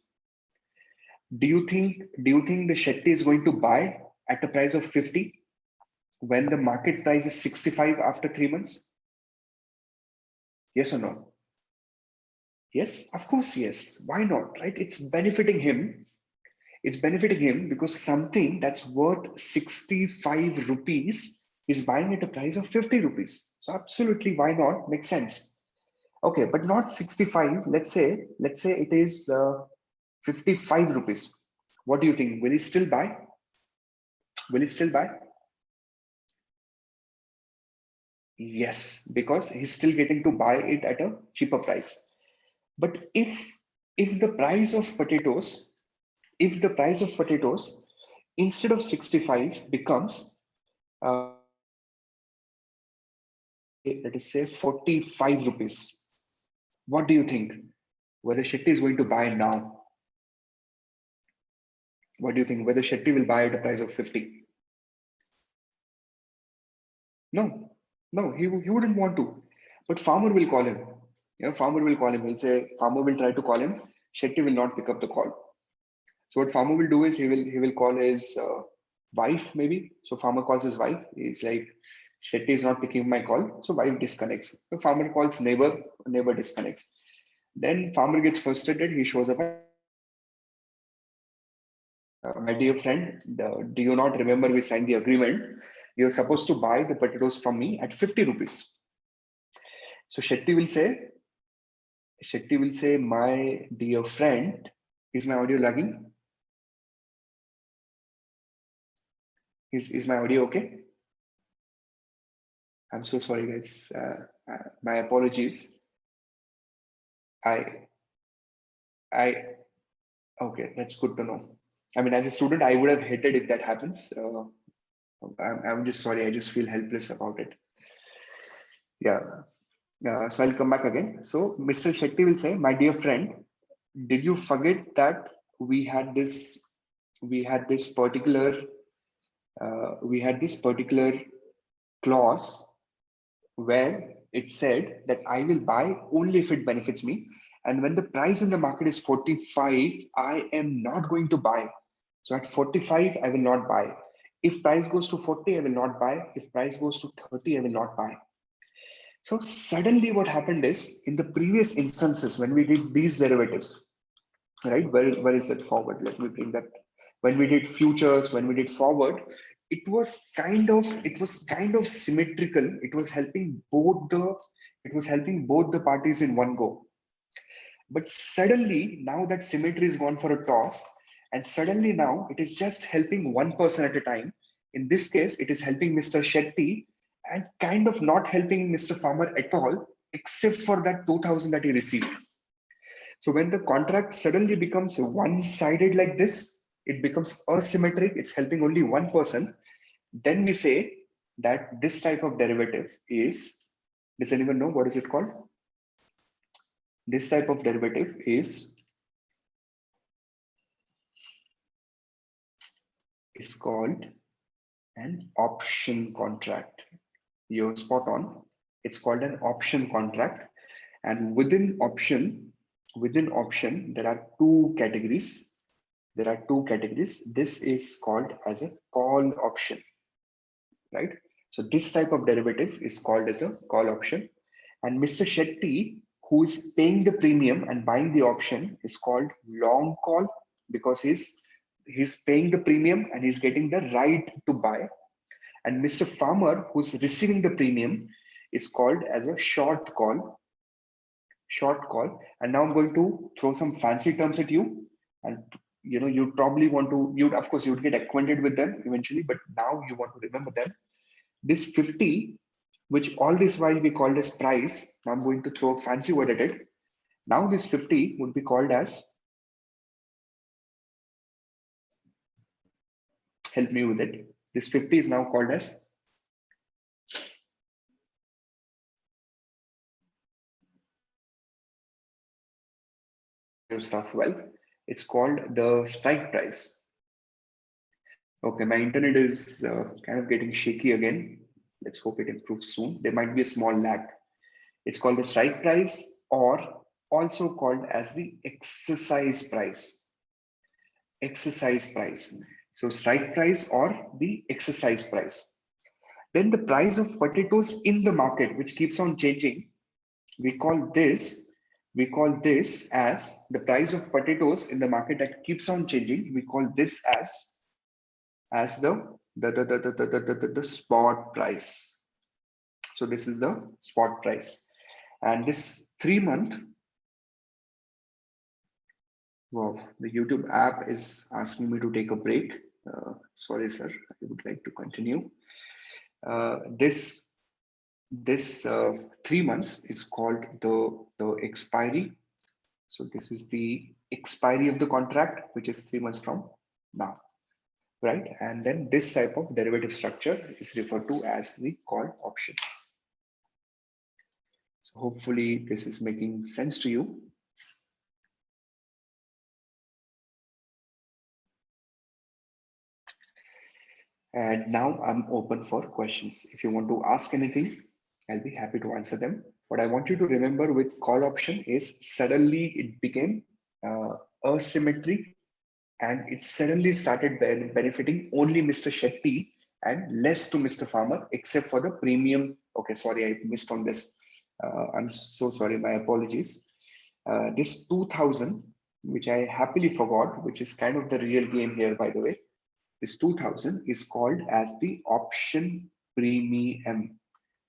Do you think the Shetty is going to buy at a price of 50 when the market price is 65 after 3 months? Yes or no? Yes, of course, yes. Why not, right? It's benefiting him. It's benefiting him because something that's worth 65 rupees is buying at a price of 50 rupees. So absolutely, why not? Makes sense. Okay, but not 65. Let's say it is 55 rupees. What do you think? Will he still buy? Will he still buy? Yes, because he's still getting to buy it at a cheaper price. But if the price of potatoes, instead of 65 becomes let us say 45 rupees. What do you think? Whether Shetty is going to buy now? What do you think? Whether Shetty will buy at a price of 50? No, he wouldn't want to. But farmer will call him. Farmer will call him. He'll say, farmer will try to call him. Shetty will not pick up the call. So what farmer will do is he will call his wife maybe. So farmer calls his wife. He's like, Shetty is not picking my call. So wife disconnects. The farmer calls neighbor disconnects. Then farmer gets frustrated. He shows up. My dear friend, do you not remember we signed the agreement? You're supposed to buy the potatoes from me at 50 rupees. So Shetty will say, my dear friend, is my audio lagging? Is my audio okay? I'm so sorry, guys. My apologies. Okay, that's good to know. I mean, as a student, I would have hated if that happens. I'm just sorry. I just feel helpless about it. Yeah. So I'll come back again. So Mr. Shetty will say, my dear friend, did you forget that we had this particular clause where it said that I will buy only if it benefits me. And when the price in the market is 45, I am not going to buy. So at 45, I will not buy. If price goes to 40, I will not buy. If price goes to 30, I will not buy. So suddenly what happened is, in the previous instances, when we did these derivatives, right? Where is that forward? Let me bring that. When we did futures, when we did forward, it was kind of symmetrical. It was helping both the parties in one go. But suddenly now that symmetry is gone for a toss, and suddenly now it is just helping one person at a time. In this case, it is helping Mr. Shetty and kind of not helping Mr. Farmer at all. except for that 2000 that he received. So when the contract suddenly becomes one-sided like this, it becomes asymmetric, it's helping only one person, then we say that this type of derivative is, does anyone know what is it called? This type of derivative is called an option contract. You're spot on. It's called an option contract. And within option, there are two categories. This is called as a call option, right? So this type of derivative is called as a call option. And Mr. Shetty, who is paying the premium and buying the option, is called long call, because he's paying the premium and he's getting the right to buy. And Mr. Farmer, who's receiving the premium, is called as a short call. And now I'm going to throw some fancy terms at you, and you probably want to, of course you'd get acquainted with them eventually, but now you want to remember them. This 50, which all this while we called as price, now I'm going to throw a fancy word at it. Now this 50 would be called as, help me with it. This 50 is now called as your stuff well. It's called the strike price. Okay, my internet is kind of getting shaky again. Let's hope it improves soon. There might be a small lag. It's called the strike price, or also called as the exercise price. So strike price or the exercise price. Then the price of potatoes in the market, which keeps on changing, we call this as the price of potatoes in the market that keeps on changing. We call this as the spot price. So this is the spot price. And this 3 month, wow, the YouTube app is asking me to take a break. Sorry, sir, I would like to continue. This 3 months is called the expiry. So this is the expiry of the contract, which is 3 months from now, right? And then this type of derivative structure is referred to as the call option. So hopefully this is making sense to you. And now I'm open for questions. If you want to ask anything, I'll be happy to answer them. What I want you to remember with call option is suddenly it became asymmetry, and it suddenly started benefiting only Mr. Shetty and less to Mr. Farmer, except for the premium. Okay, sorry, I missed on this. I'm so sorry, my apologies. This 2000, which I happily forgot, which is kind of the real game here, by the way. This 2000 is called as the option premium.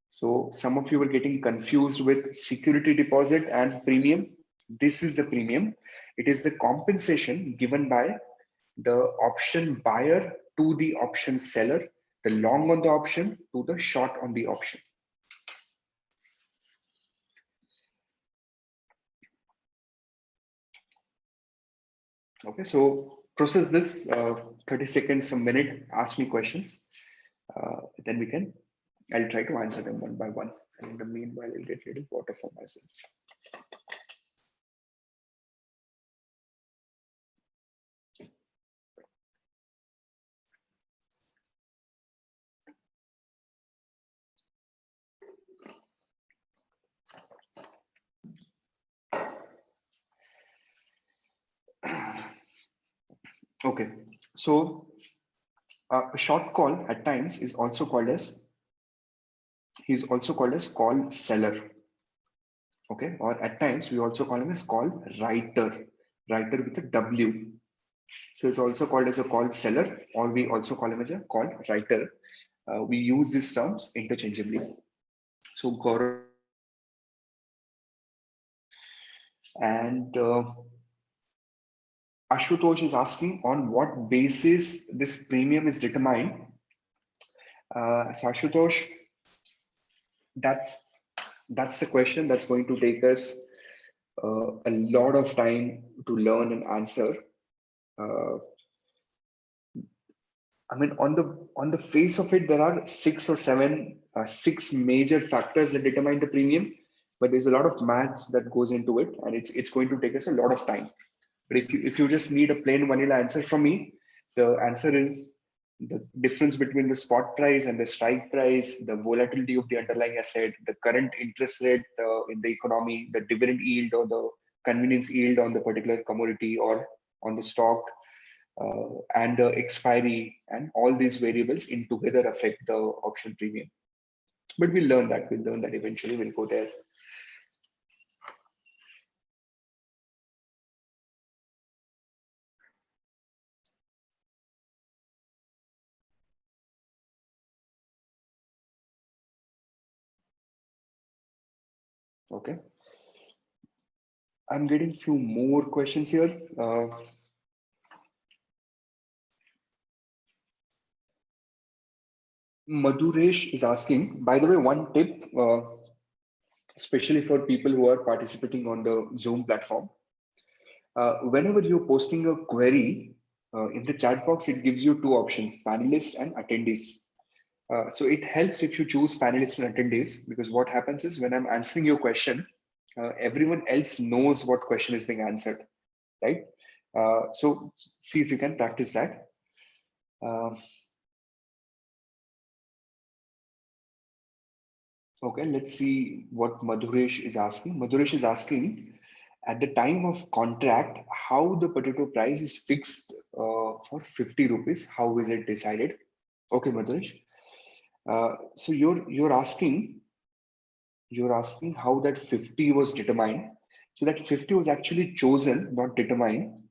So some of you were getting confused with security deposit and premium. This is the premium. It is the compensation given by the option buyer to the option seller, the long on the option to the short on the option. Okay, so process this 30 seconds, a minute, ask me questions. Then I'll try to answer them one by one. And in the meanwhile, I'll get rid of water for myself. Okay, so a short call at times is also called as, call seller. Okay, or at times we also call him as call writer with a W. So it's also called as a call seller, or we also call him as a call writer. We use these terms interchangeably. So Gaurav and Ashutosh is asking on what basis this premium is determined. So Ashutosh, that's That's the question that's going to take us a lot of time to learn and answer. Uh, I mean, on the face of it, there are six major factors that determine the premium, but there's a lot of maths that goes into it, and it's going to take us a lot of time. But if you just need a plain vanilla answer from me, the answer is the difference between the spot price and the strike price, the volatility of the underlying asset, the current interest rate in the economy, the dividend yield or the convenience yield on the particular commodity or on the stock, and the expiry, and all these variables in together affect the option premium. But we'll learn that. We'll learn that eventually. We'll go there. Okay. I'm getting few more questions here. Madhuresh is asking, by the way, one tip, especially for people who are participating on the Zoom platform. Whenever you're posting a query in the chat box, it gives you two options, panelists and attendees. So it helps if you choose panelists and attendees, because what happens is when I'm answering your question, everyone else knows what question is being answered, right? So see if you can practice that. Okay, let's see what Madhuresh is asking. Madhuresh is asking, at the time of contract, how the potato price is fixed for 50 rupees. How is it decided? Okay, Madhuresh. So you're asking how that 50 was determined. So that 50 was actually chosen, not determined.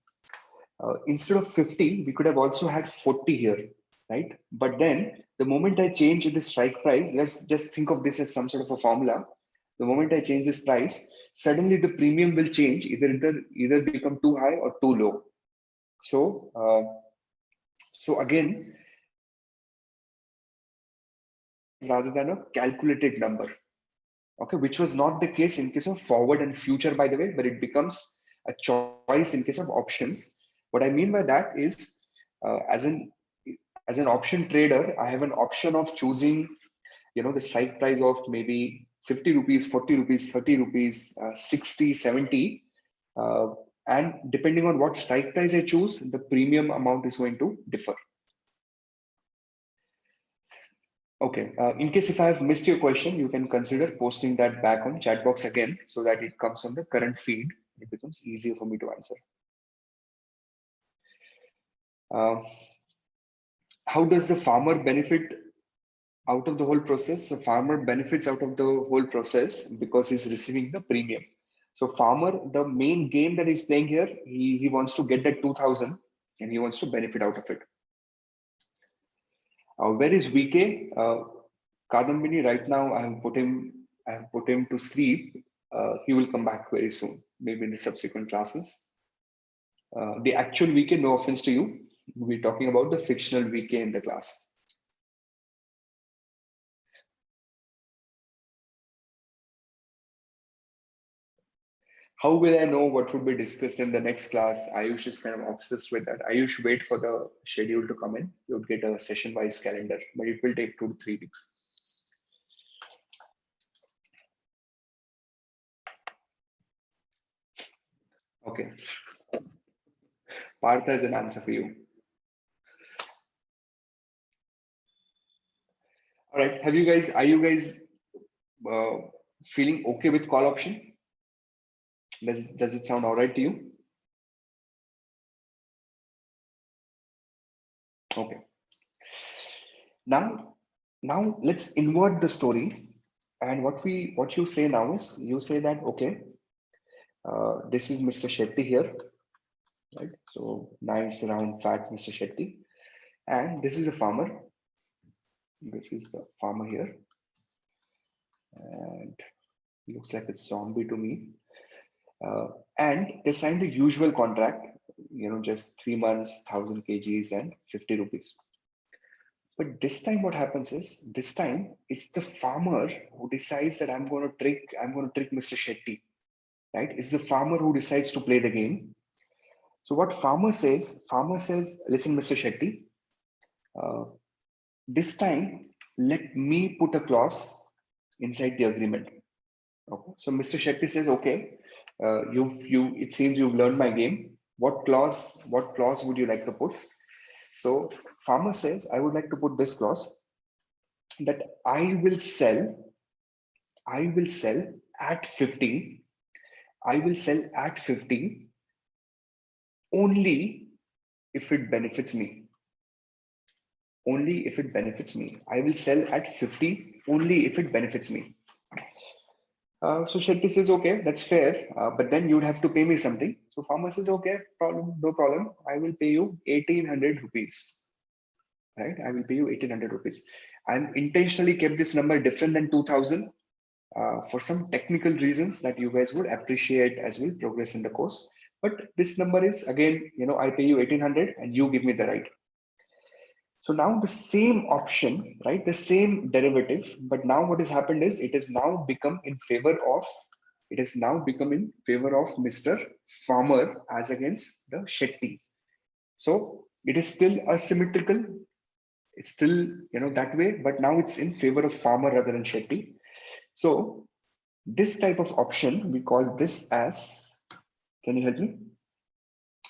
Instead of 50, we could have also had 40 here, right? But then the moment I change the strike price, let's just think of this as some sort of a formula. The moment I change this price, suddenly the premium will change, either become too high or too low. So again, rather than a calculated number, okay, which was not the case in case of forward and future, by the way, but it becomes a choice in case of options. What I mean by that is, as an option trader, I have an option of choosing, the strike price of maybe 50 rupees, 40 rupees, 30 rupees, 60, 70. And depending on what strike price I choose, the premium amount is going to differ. Okay, in case if I have missed your question, you can consider posting that back on chat box again so that it comes on the current feed. It becomes easier for me to answer. How does the farmer benefit out of the whole process? The farmer benefits out of the whole process because he's receiving the premium. So farmer, the main game that he's playing here, he wants to get that 2000 and he wants to benefit out of it. Where is VK? Kadambini, right now I have put him to sleep. He will come back very soon, maybe in the subsequent classes. The actual VK, no offense to you, we're talking about the fictional VK in the class. How will I know what would be discussed in the next class? Ayush is kind of obsessed with that. Ayush, wait for the schedule to come in. You'll get a session-wise calendar, but it will take 2 to 3 weeks. Okay. Partha is an answer for you. All right. Are you guys feeling okay with call option? Does it sound all right to you? Okay. Now let's invert the story. And what you say now is, you say that, okay, this is Mr. Shetty here, right? So nice, round, fat Mr. Shetty. And this is a farmer. This is the farmer here. And looks like it's zombie to me. And they signed the usual contract, just 3 months, 1000 kgs and 50 rupees. But this time what happens is, this time it's the farmer who decides that I'm going to trick Mr. Shetty, right? It's the farmer who decides to play the game. So what farmer says, listen, Mr. Shetty, this time let me put a clause inside the agreement. Okay. So Mr. Shetty says, okay, it seems you've learned my game. What clause would you like to put? So farmer says, I would like to put this clause that I will sell at 50. I will sell at 50 only if it benefits me. Only if it benefits me. I will sell at 50 only if it benefits me. So Shetty says, okay, that's fair, but then you'd have to pay me something. So farmer says, okay, no problem. I will pay you 1800 rupees. Right? I will pay you 1800 rupees. And intentionally kept this number different than 2000 for some technical reasons that you guys would appreciate as we progress in the course. But this number is, again, I pay you 1800 and you give me the right. So now the same option, right? The same derivative, but now what has happened is it has now become in favor of Mr. Farmer as against the Shetty. So it is still asymmetrical. It's still, that way, but now it's in favor of Farmer rather than Shetty. So this type of option, we call this as, can you help me?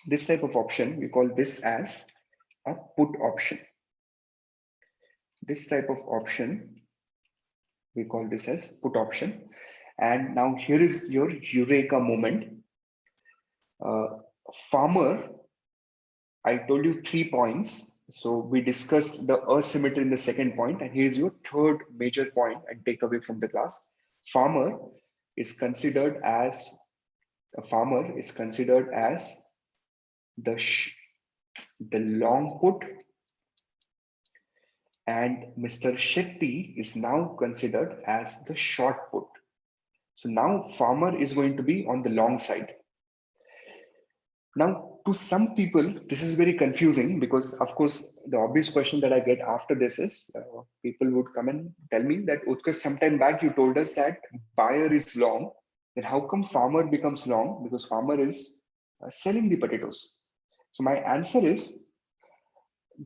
This type of option, we call this as a put option. This type of option, we call this as put option. And now here is your eureka moment. Farmer, I told you 3 points. So we discussed the asymmetry in the second point, and here's your third major point and takeaway from the class. Farmer is considered as the long put, and Mr. Shetty is now considered as the short put. So now farmer is going to be on the long side. Now, to some people, this is very confusing because, of course, the obvious question that I get after this is people would come and tell me that, Utkarsh, sometime back you told us that buyer is long. Then how come farmer becomes long? Because farmer is selling the potatoes. So my answer is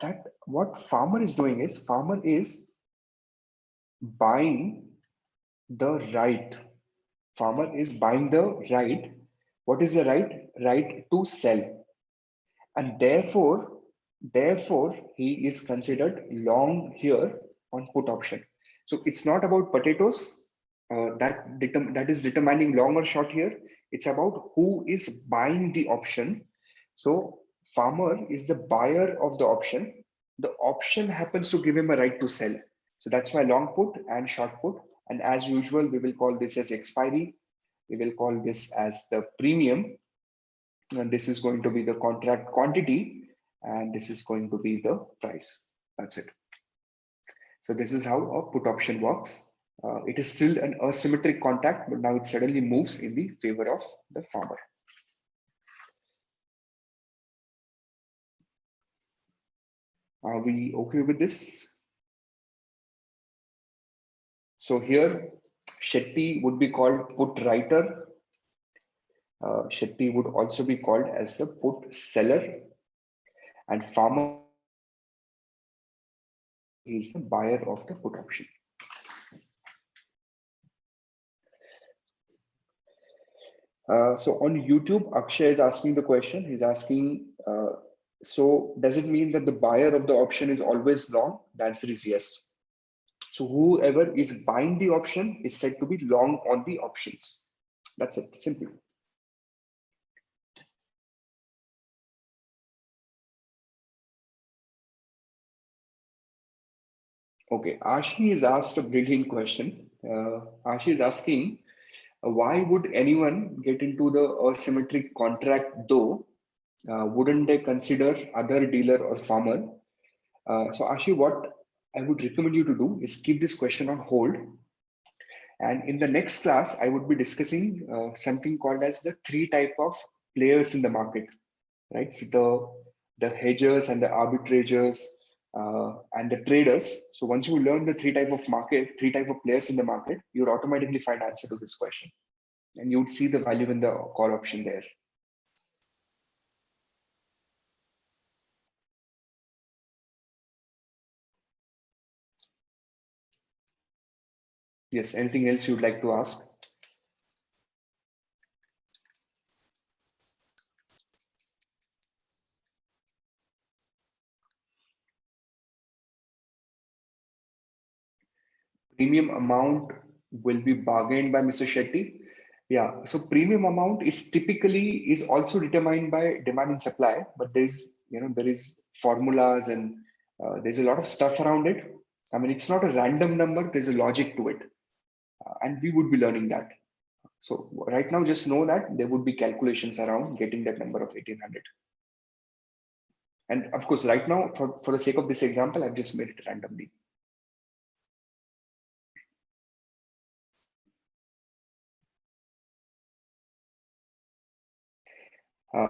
that what farmer is doing is farmer is buying the right. Farmer is buying the right. What is the right? Right to sell. And therefore he is considered long here on put option. So it's not about potatoes that is determining long or short here. It's about who is buying the option. So farmer is the buyer of the option. The option happens to give him a right to sell. So that's why long put and short put. And as usual, we will call this as expiry. We will call this as the premium. And this is going to be the contract quantity. And this is going to be the price. That's it. So this is how a put option works. It is still an asymmetric contract, but now it suddenly moves in the favor of the farmer. Are we okay with this? So here, Shetty would be called put writer. Shetty would also be called as the put seller, and farmer is the buyer of the put option. So on YouTube, Akshay is asking the question. He's asking, so does it mean that the buyer of the option is always long? The answer is yes. So whoever is buying the option is said to be long on the options. That's it, simple. Okay, Ashi is asked a brilliant question. Ashi is asking, why would anyone get into the asymmetric contract though? Wouldn't they consider other dealer or farmer? So Ashi, what I would recommend you to do is keep this question on hold. And in the next class, I would be discussing something called as the 3 type of players in the market, right? So the hedgers and the arbitrators, and the traders. So once you learn the three type of players in the market, you would automatically find answer to this question, and you would see the value in the call option there. Yes, anything else you'd like to ask? Premium amount will be bargained by Mr. Shetty. Yeah, so premium amount is also determined by demand and supply, but there is formulas and there's a lot of stuff around it. I mean, it's not a random number. There's a logic to it, and we would be learning that. So right now, just know that there would be calculations around getting that number of 1800. And of course, right now, for the sake of this example, I've just made it randomly.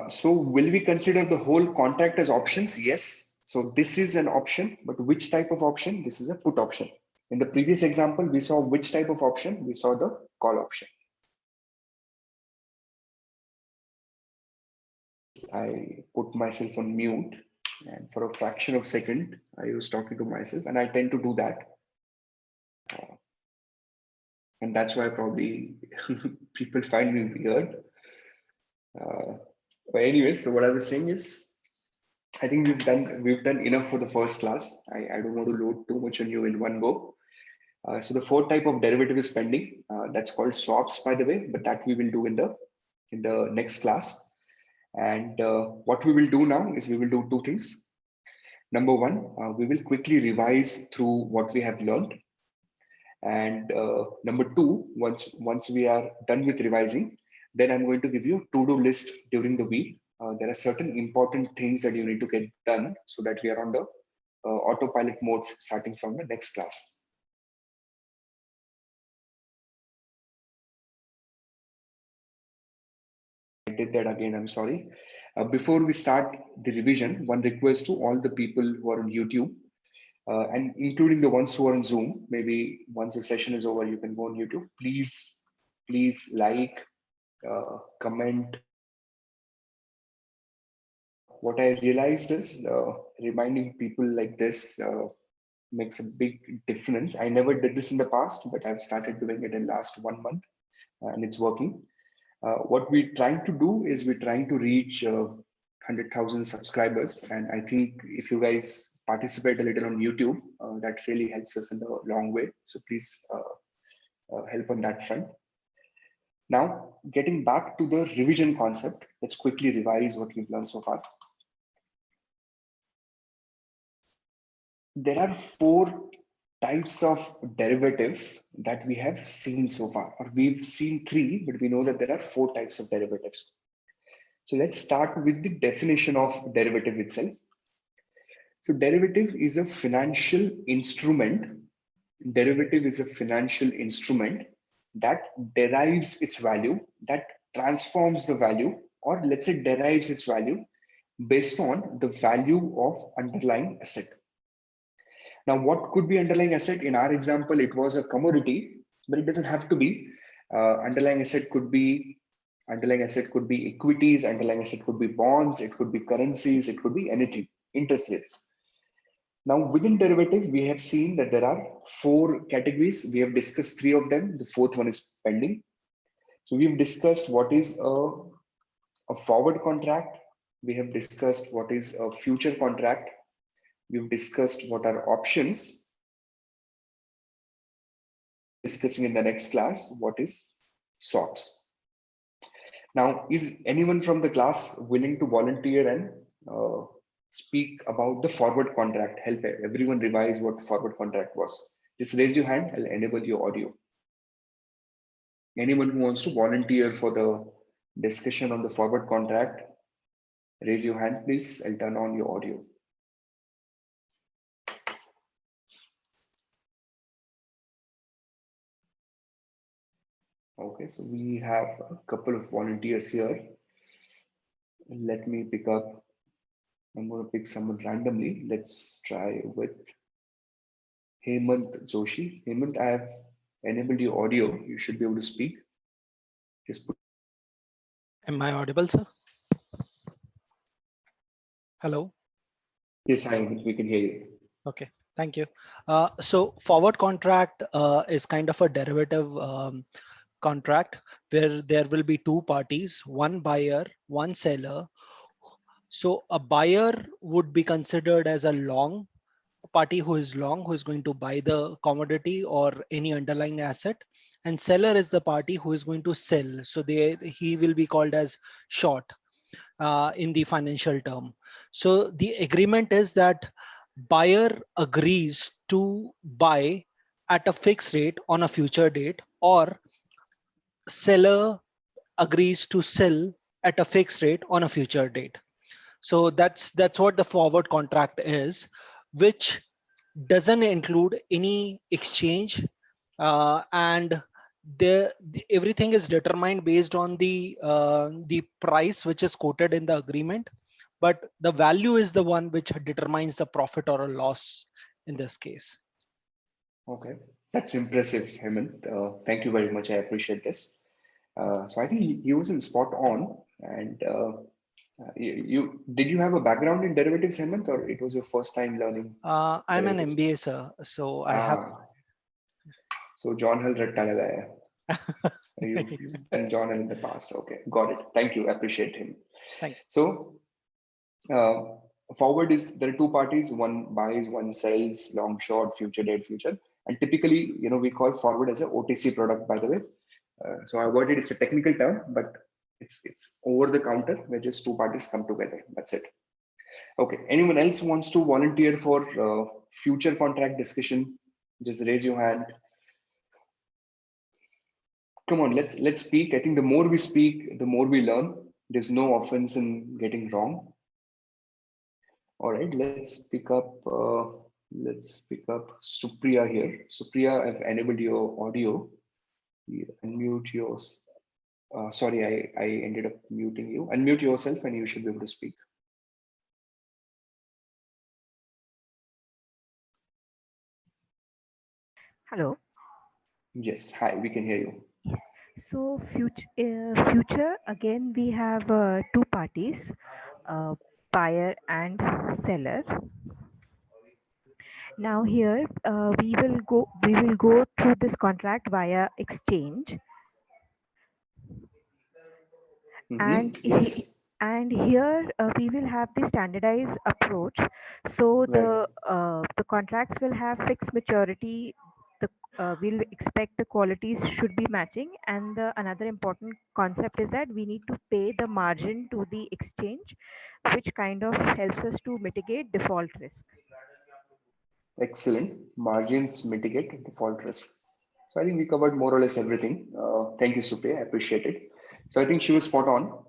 So will we consider the whole contract as options? Yes. So this is an option, but which type of option? This is a put option. In the previous example, we saw which type of option? We saw the call option. I put myself on mute, and for a fraction of a second, I was talking to myself, and I tend to do that. And that's why probably people find me weird. But anyways, so what I was saying is, I think we've done enough for the first class. I don't want to load too much on you in one go. So the fourth type of derivative is pending. That's called swaps, by the way, but that we will do in the next class. And what we will do now is we will do two things. Number one, we will quickly revise through what we have learned. And number two, once we are done with revising, then I'm going to give you a to-do list during the week. There are certain important things that you need to get done so that we are on the autopilot mode starting from the next class. I did that again, I'm sorry. Before we start the revision, one request to all the people who are on YouTube, and including the ones who are on Zoom. Maybe once the session is over, you can go on YouTube. Please like, comment. What I realized is reminding people like this makes a big difference. I never did this in the past, but I've started doing it in last 1 month, and it's working. What we're trying to do is we're trying to reach 100,000 subscribers, and I think if you guys participate a little on YouTube, that really helps us in the long way. So please help on that front. Now, getting back to the revision concept, let's quickly revise what we've learned so far. There are 4 types of derivative that we have seen so far, or we've seen 3, but we know that there are 4 types of derivatives. So let's start with the definition of derivative itself. So derivative is a financial instrument. Derivative is a financial instrument that derives its value, that transforms the value, or let's say derives its value based on the value of underlying asset. Now, what could be underlying asset? In our example, it was a commodity, but it doesn't have to be. Underlying asset could be equities, underlying asset could be bonds, it could be currencies, it could be anything, interest rates. Now, within derivative, we have seen that there are 4 categories. We have discussed 3 of them. The 4th one is pending. So we've discussed what is a forward contract. We have discussed what is a future contract. We've discussed what are options. Discussing in the next class, what is swaps. Now, is anyone from the class willing to volunteer and speak about the forward contract? Help everyone revise what forward contract was. Just raise your hand, I'll enable your audio. Anyone who wants to volunteer for the discussion on the forward contract, raise your hand, please. I'll turn on your audio. Okay, so we have a couple of volunteers here. Let me pick up I'm going to pick someone randomly. Let's try with Hemant Joshi. Hemant, I have enabled your audio. You should be able to speak. Just put. Am I audible, sir? Hello. Yes, hi, Hemant, we can hear you. Okay, thank you. So forward contract is kind of a derivative contract where there will be two parties, one buyer, one seller. So a buyer would be considered as a long party who is long, who is going to buy the commodity or any underlying asset, and seller is the party who is going to sell. So he will be called as short in the financial term. So the agreement is that buyer agrees to buy at a fixed rate on a future date, or seller agrees to sell at a fixed rate on a future date. So that's what the forward contract is, which doesn't include any exchange, and everything is determined based on the price which is quoted in the agreement, but the value is the one which determines the profit or a loss in this case. Okay, that's impressive, Hemant. Thank you very much. I appreciate this. So I think he was in spot on. And you did you have a background in derivatives, Hemant, or it was your first time learning I'm an derivatives? MBA, sir, so I have. So John Hill Ratta lagaya. You've done John Hill in the past. Okay, got it. Thank you. Appreciate him. Thank you. So forward is there are two parties, one buys, one sells, long, short, future, date, future. And typically, we call forward as a OTC product, by the way. So I avoided it's a technical term, but it's over the counter where just two parties come together. That's it. Okay. Anyone else wants to volunteer for future contract discussion? Just raise your hand. Come on, let's speak. I think the more we speak, the more we learn. There's no offense in getting wrong. All right, let's pick up Supriya here. Supriya, I've enabled your audio. You unmute yours. Sorry, I ended up muting you. Unmute yourself and you should be able to speak. Hello. Yes, hi, we can hear you. Yes. So future again we have two parties, buyer and seller. Now here we will go through this contract via exchange, and Yes. And here we will have the standardized approach. So Right. the contracts will have fixed maturity. We'll expect the qualities should be matching, and another important concept is that we need to pay the margin to the exchange, which kind of helps us to mitigate default risk. Excellent. Margins mitigate default risk. So I think we covered more or less everything. Thank you, Supriya. I appreciate it. So I think she was spot on.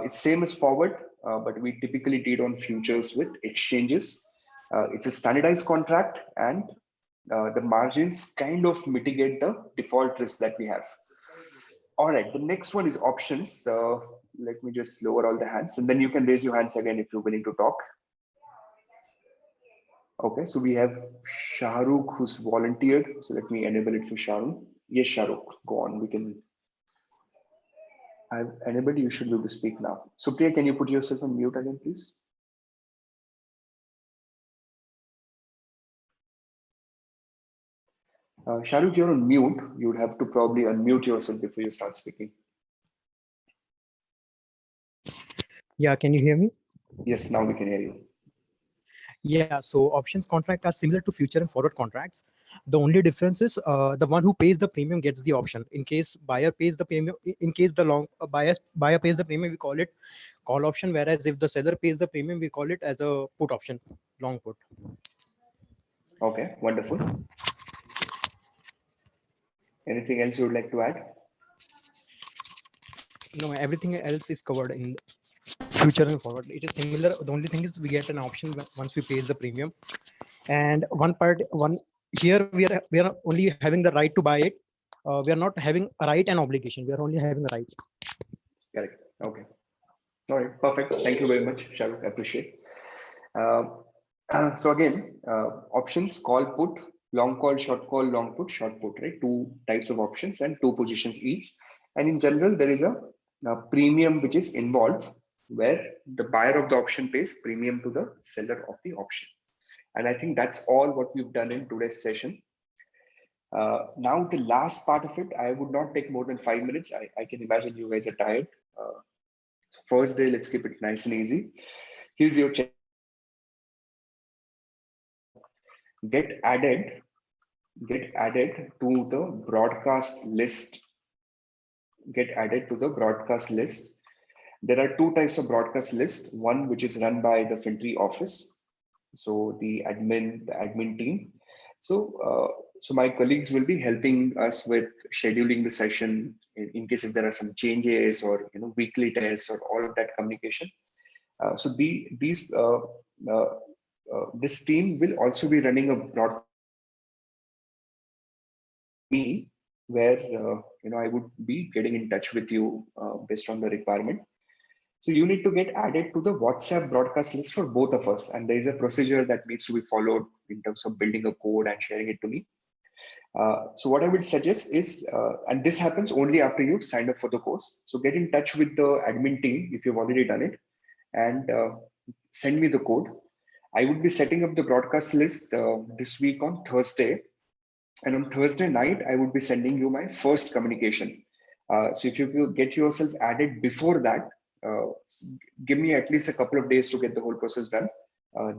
It's same as forward, but we typically deal on futures with exchanges. It's a standardized contract, and the margins kind of mitigate the default risk that we have. All right, the next one is options. Let me just lower all the hands, and then you can raise your hands again if you're willing to talk. Okay, so we have Shahrukh who's volunteered. So let me enable it for Shahrukh. Yes, Shahrukh, go on. We can. I've enabled. You should be able to speak now. Supriya, can you put yourself on mute again, please? Shahrukh, you're on mute. You would have to probably unmute yourself before you start speaking. Yeah, can you hear me? Yes, now we can hear you. Yeah, so options contract are similar to future and forward contracts. The only difference is the one who pays the premium gets the option. In case buyer pays the premium, in case the buyer pays the premium, we call it call option. Whereas if the seller pays the premium, we call it as a put option, long put. Okay, wonderful. Anything else you would like to add? No, everything else is covered in future and forward. It is similar. The only thing is we get an option once we pay the premium. And here we are only having the right to buy it. We are not having a right and obligation. We are only having a right. Correct. Okay. All right. Perfect. Thank you very much, Shahrukh. I appreciate. So again, options: call put, long call, short call, long put, short put, right? Two types of options and two positions each. And in general, there is a premium which is involved, where the buyer of the option pays premium to the seller of the option. And I think that's all what we've done in today's session. Now the last part of it, I would not take more than 5 minutes. I can imagine you guys are tired. First day, let's keep it nice and easy. Here's your check. Get added to the broadcast list. Get added to the broadcast list. There are two types of broadcast list. One which is run by the FinTree office, so the admin team. So my colleagues will be helping us with scheduling the session in case if there are some changes or weekly tests or all of that communication. So this team will also be running a broadcast me, where I would be getting in touch with you based on the requirement. So you need to get added to the WhatsApp broadcast list for both of us, and there is a procedure that needs to be followed in terms of building a code and sharing it to me. So what I would suggest is, and this happens only after you've signed up for the course. So get in touch with the admin team if you've already done it, and send me the code. I would be setting up the broadcast list this week on Thursday. And on Thursday night, I would be sending you my first communication. So if you get yourself added before that, give me at least a couple of days to get the whole process done.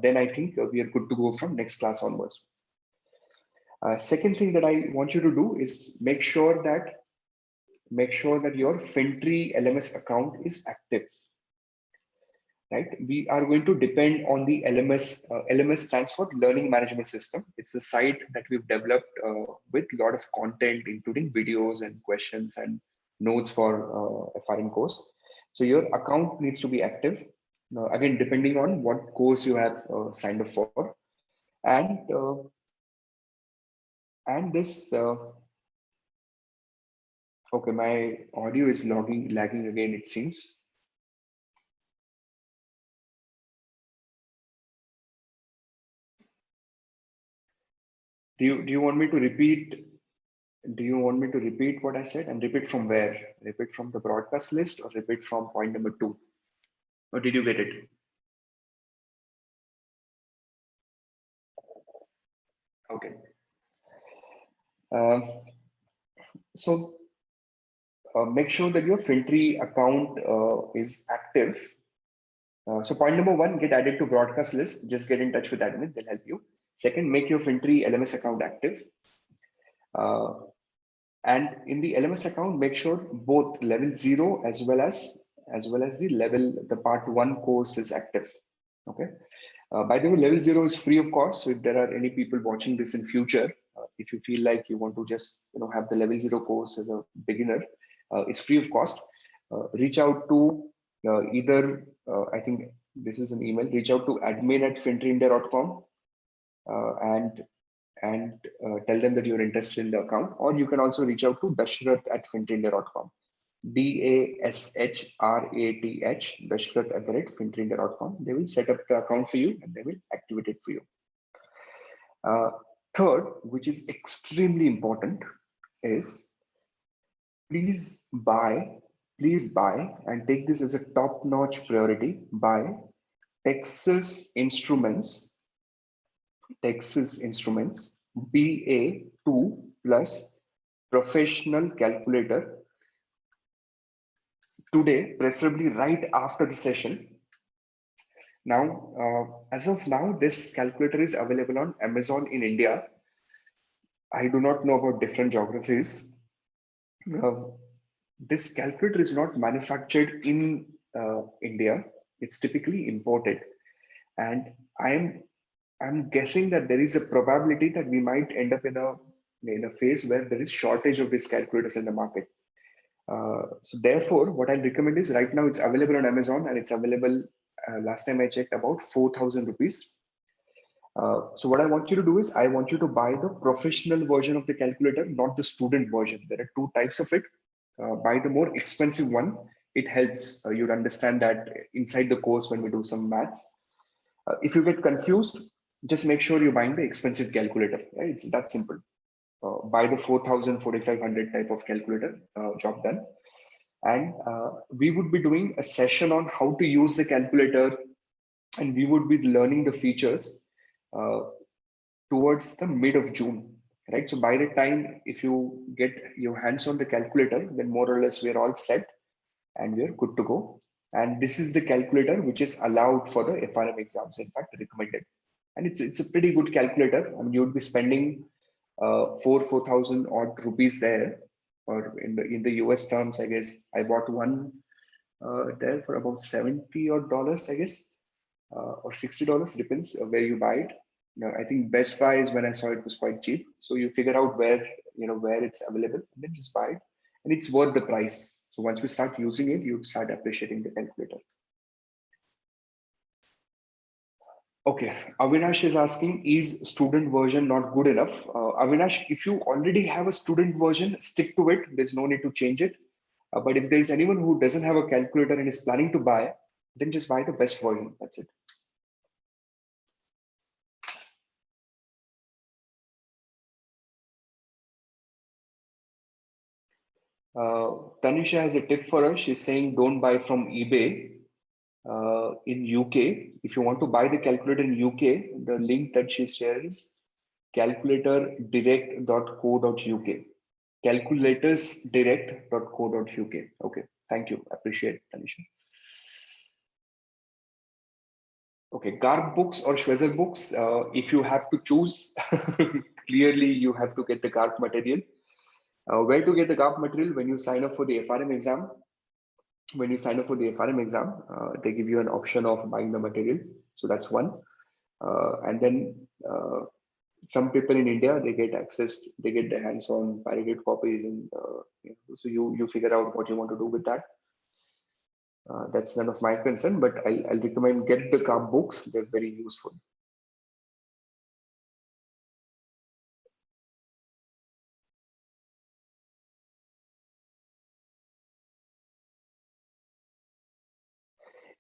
Then I think we are good to go from next class onwards. Second thing that I want you to do is make sure that your FinTree LMS account is active. Right, we are going to depend on the LMS. LMS stands for Learning Management System. It's a site that we've developed with a lot of content, including videos and questions and notes for FRM course. So your account needs to be active. Again, depending on what course you have signed up for, and this. Okay, my audio is lagging again, it seems. Do you want me to repeat? Do you want me to repeat what I said, and repeat from where? Repeat from the broadcast list or repeat from point number 2? Or did you get it? Okay. So make sure that your FinTree account is active. So point number 1, get added to broadcast list. Just get in touch with admin, they'll help you. Second, make your FinTree LMS account active. And in the LMS account, make sure both level 0 as well as the part 1 course is active. Okay. By the way, level 0 is free of cost. So if there are any people watching this in future, if you feel like you want to just have the level 0 course as a beginner, it's free of cost. Reach out to either I think this is an email. Reach out to admin@fintreeindia.com and tell them that you're interested in the account, or you can also reach out to dashrath@fintreeindia.com. DASHRATH, dashrath@fintreeindia.com. They will set up the account for you and they will activate it for you. Third, which is extremely important, is please buy and take this as a top-notch priority. Buy Texas Instruments BA2 plus professional calculator today, preferably right after the session. Now, as of now, this calculator is available on Amazon in India. I do not know about different geographies. This calculator is not manufactured in India. It's typically imported. And I'm guessing that there is a probability that we might end up in a phase where there is shortage of these calculators in the market. So therefore, what I'll recommend is, right now it's available on Amazon, and it's available, last time I checked, about 4,000 rupees. So what I want you to do is, I want you to buy the professional version of the calculator, not the student version. There are two types of it. Buy the more expensive one. It helps you'd understand that inside the course when we do some maths. If you get confused, just make sure you're buying the expensive calculator, right? It's that simple. Buy the 4,000, 4,500 type of calculator, job done. And we would be doing a session on how to use the calculator, and we would be learning the features towards the mid of June, right? So by the time, if you get your hands on the calculator, then more or less we're all set and we're good to go. And this is the calculator which is allowed for the FRM exams, in fact, recommended. And it's a pretty good calculator. I mean, you would be spending 4,000 odd rupees there, or in the US terms, I guess I bought one there for about $70 odd, I guess, or $60, depends where you buy it. I think Best Buy is when I saw it was quite cheap. So you figure out where it's available, and then just buy it, and it's worth the price. So once we start using it, you start appreciating the calculator. Okay, Avinash is asking, is student version not good enough? Avinash, if you already have a student version, stick to it. There's no need to change it. But if there's anyone who doesn't have a calculator and is planning to buy, then just buy the best version. That's it. Tanisha has a tip for us. She's saying don't buy from eBay. In UK, if you want to buy the calculator in UK, the link that she shares, calculatordirect.co.uk. Calculatorsdirect.co.uk. Okay, thank you. Appreciate it, Tanisha. Okay, GARP books or Schwezer books. If you have to choose, clearly you have to get the GARP material. Where to get the GARP material? When you sign up for the FRM exam. When you sign up for the FRM exam, they give you an option of buying the material. So that's one. And then some people in India, they get access, they get their hands on pirated copies, and so you figure out what you want to do with that. That's none of my concern, but I'll recommend get the GARP books. They're very useful.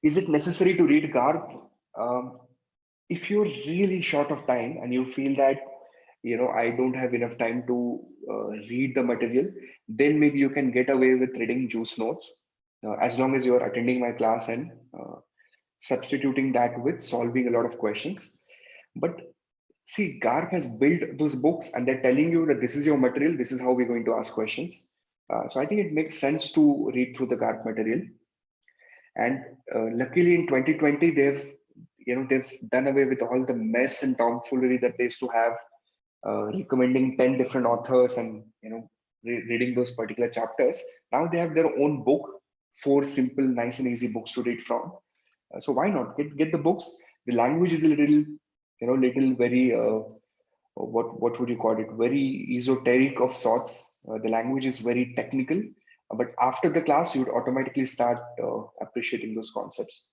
Is it necessary to read GARP? If you're really short of time and you feel that, I don't have enough time to read the material, then maybe you can get away with reading juice notes, as long as you're attending my class and substituting that with solving a lot of questions. But see, GARP has built those books and they're telling you that this is your material, this is how we're going to ask questions. So I think it makes sense to read through the GARP material. And luckily in 2020, they've done away with all the mess and tomfoolery that they used to have, recommending 10 different authors and reading those particular chapters. Now they have their own book, 4 simple, nice and easy books to read from. So why not get the books? The language is a little, very what would you call it? Very esoteric of sorts. The language is very technical, but after the class, you would automatically start appreciating those concepts.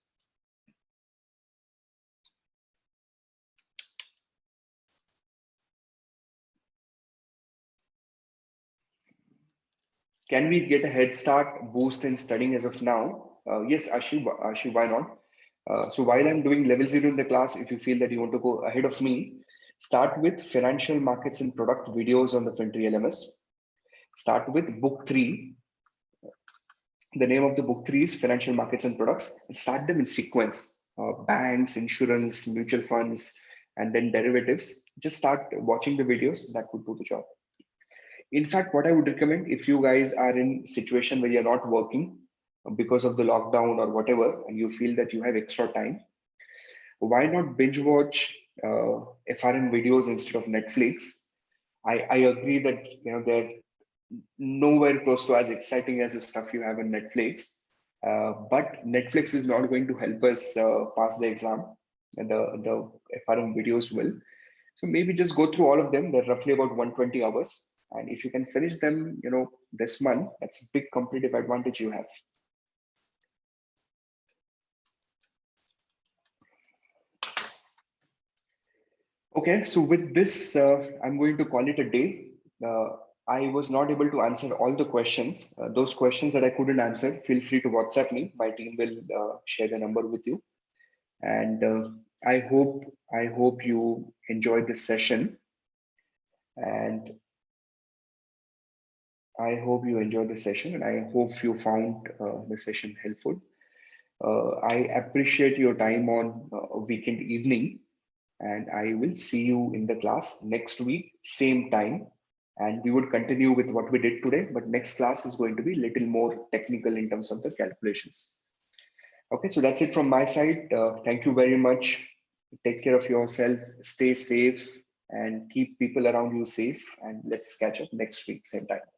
Can we get a head start boost in studying as of now? Yes, Ashu, why not? So while I'm doing level 0 in the class, if you feel that you want to go ahead of me, start with financial markets and product videos on the FinTree LMS. Start with book 3. The name of the book 3 is Financial Markets and Products, and start them in sequence. Banks, insurance, mutual funds, and then derivatives. Just start watching the videos. That would do the job. In fact, what I would recommend, if you guys are in a situation where you're not working because of the lockdown or whatever, and you feel that you have extra time, why not binge watch FRM videos instead of Netflix? I agree that they're nowhere close to as exciting as the stuff you have on Netflix, but Netflix is not going to help us pass the exam, and the FRM videos will. So maybe just go through all of them. They're roughly about 120 hours. And if you can finish them, this month, that's a big competitive advantage you have. Okay, so with this, I'm going to call it a day. I was not able to answer all the questions. Those questions that I couldn't answer, feel free to WhatsApp me. My team will share the number with you. And I hope you enjoyed this session, and I hope you enjoyed the session, and I hope you found the session helpful. I appreciate your time on a weekend evening, and I will see you in the class next week, same time. And we would continue with what we did today, but next class is going to be a little more technical in terms of the calculations. Okay, so that's it from my side. Thank you very much. Take care of yourself, stay safe, and keep people around you safe. And let's catch up next week, same time.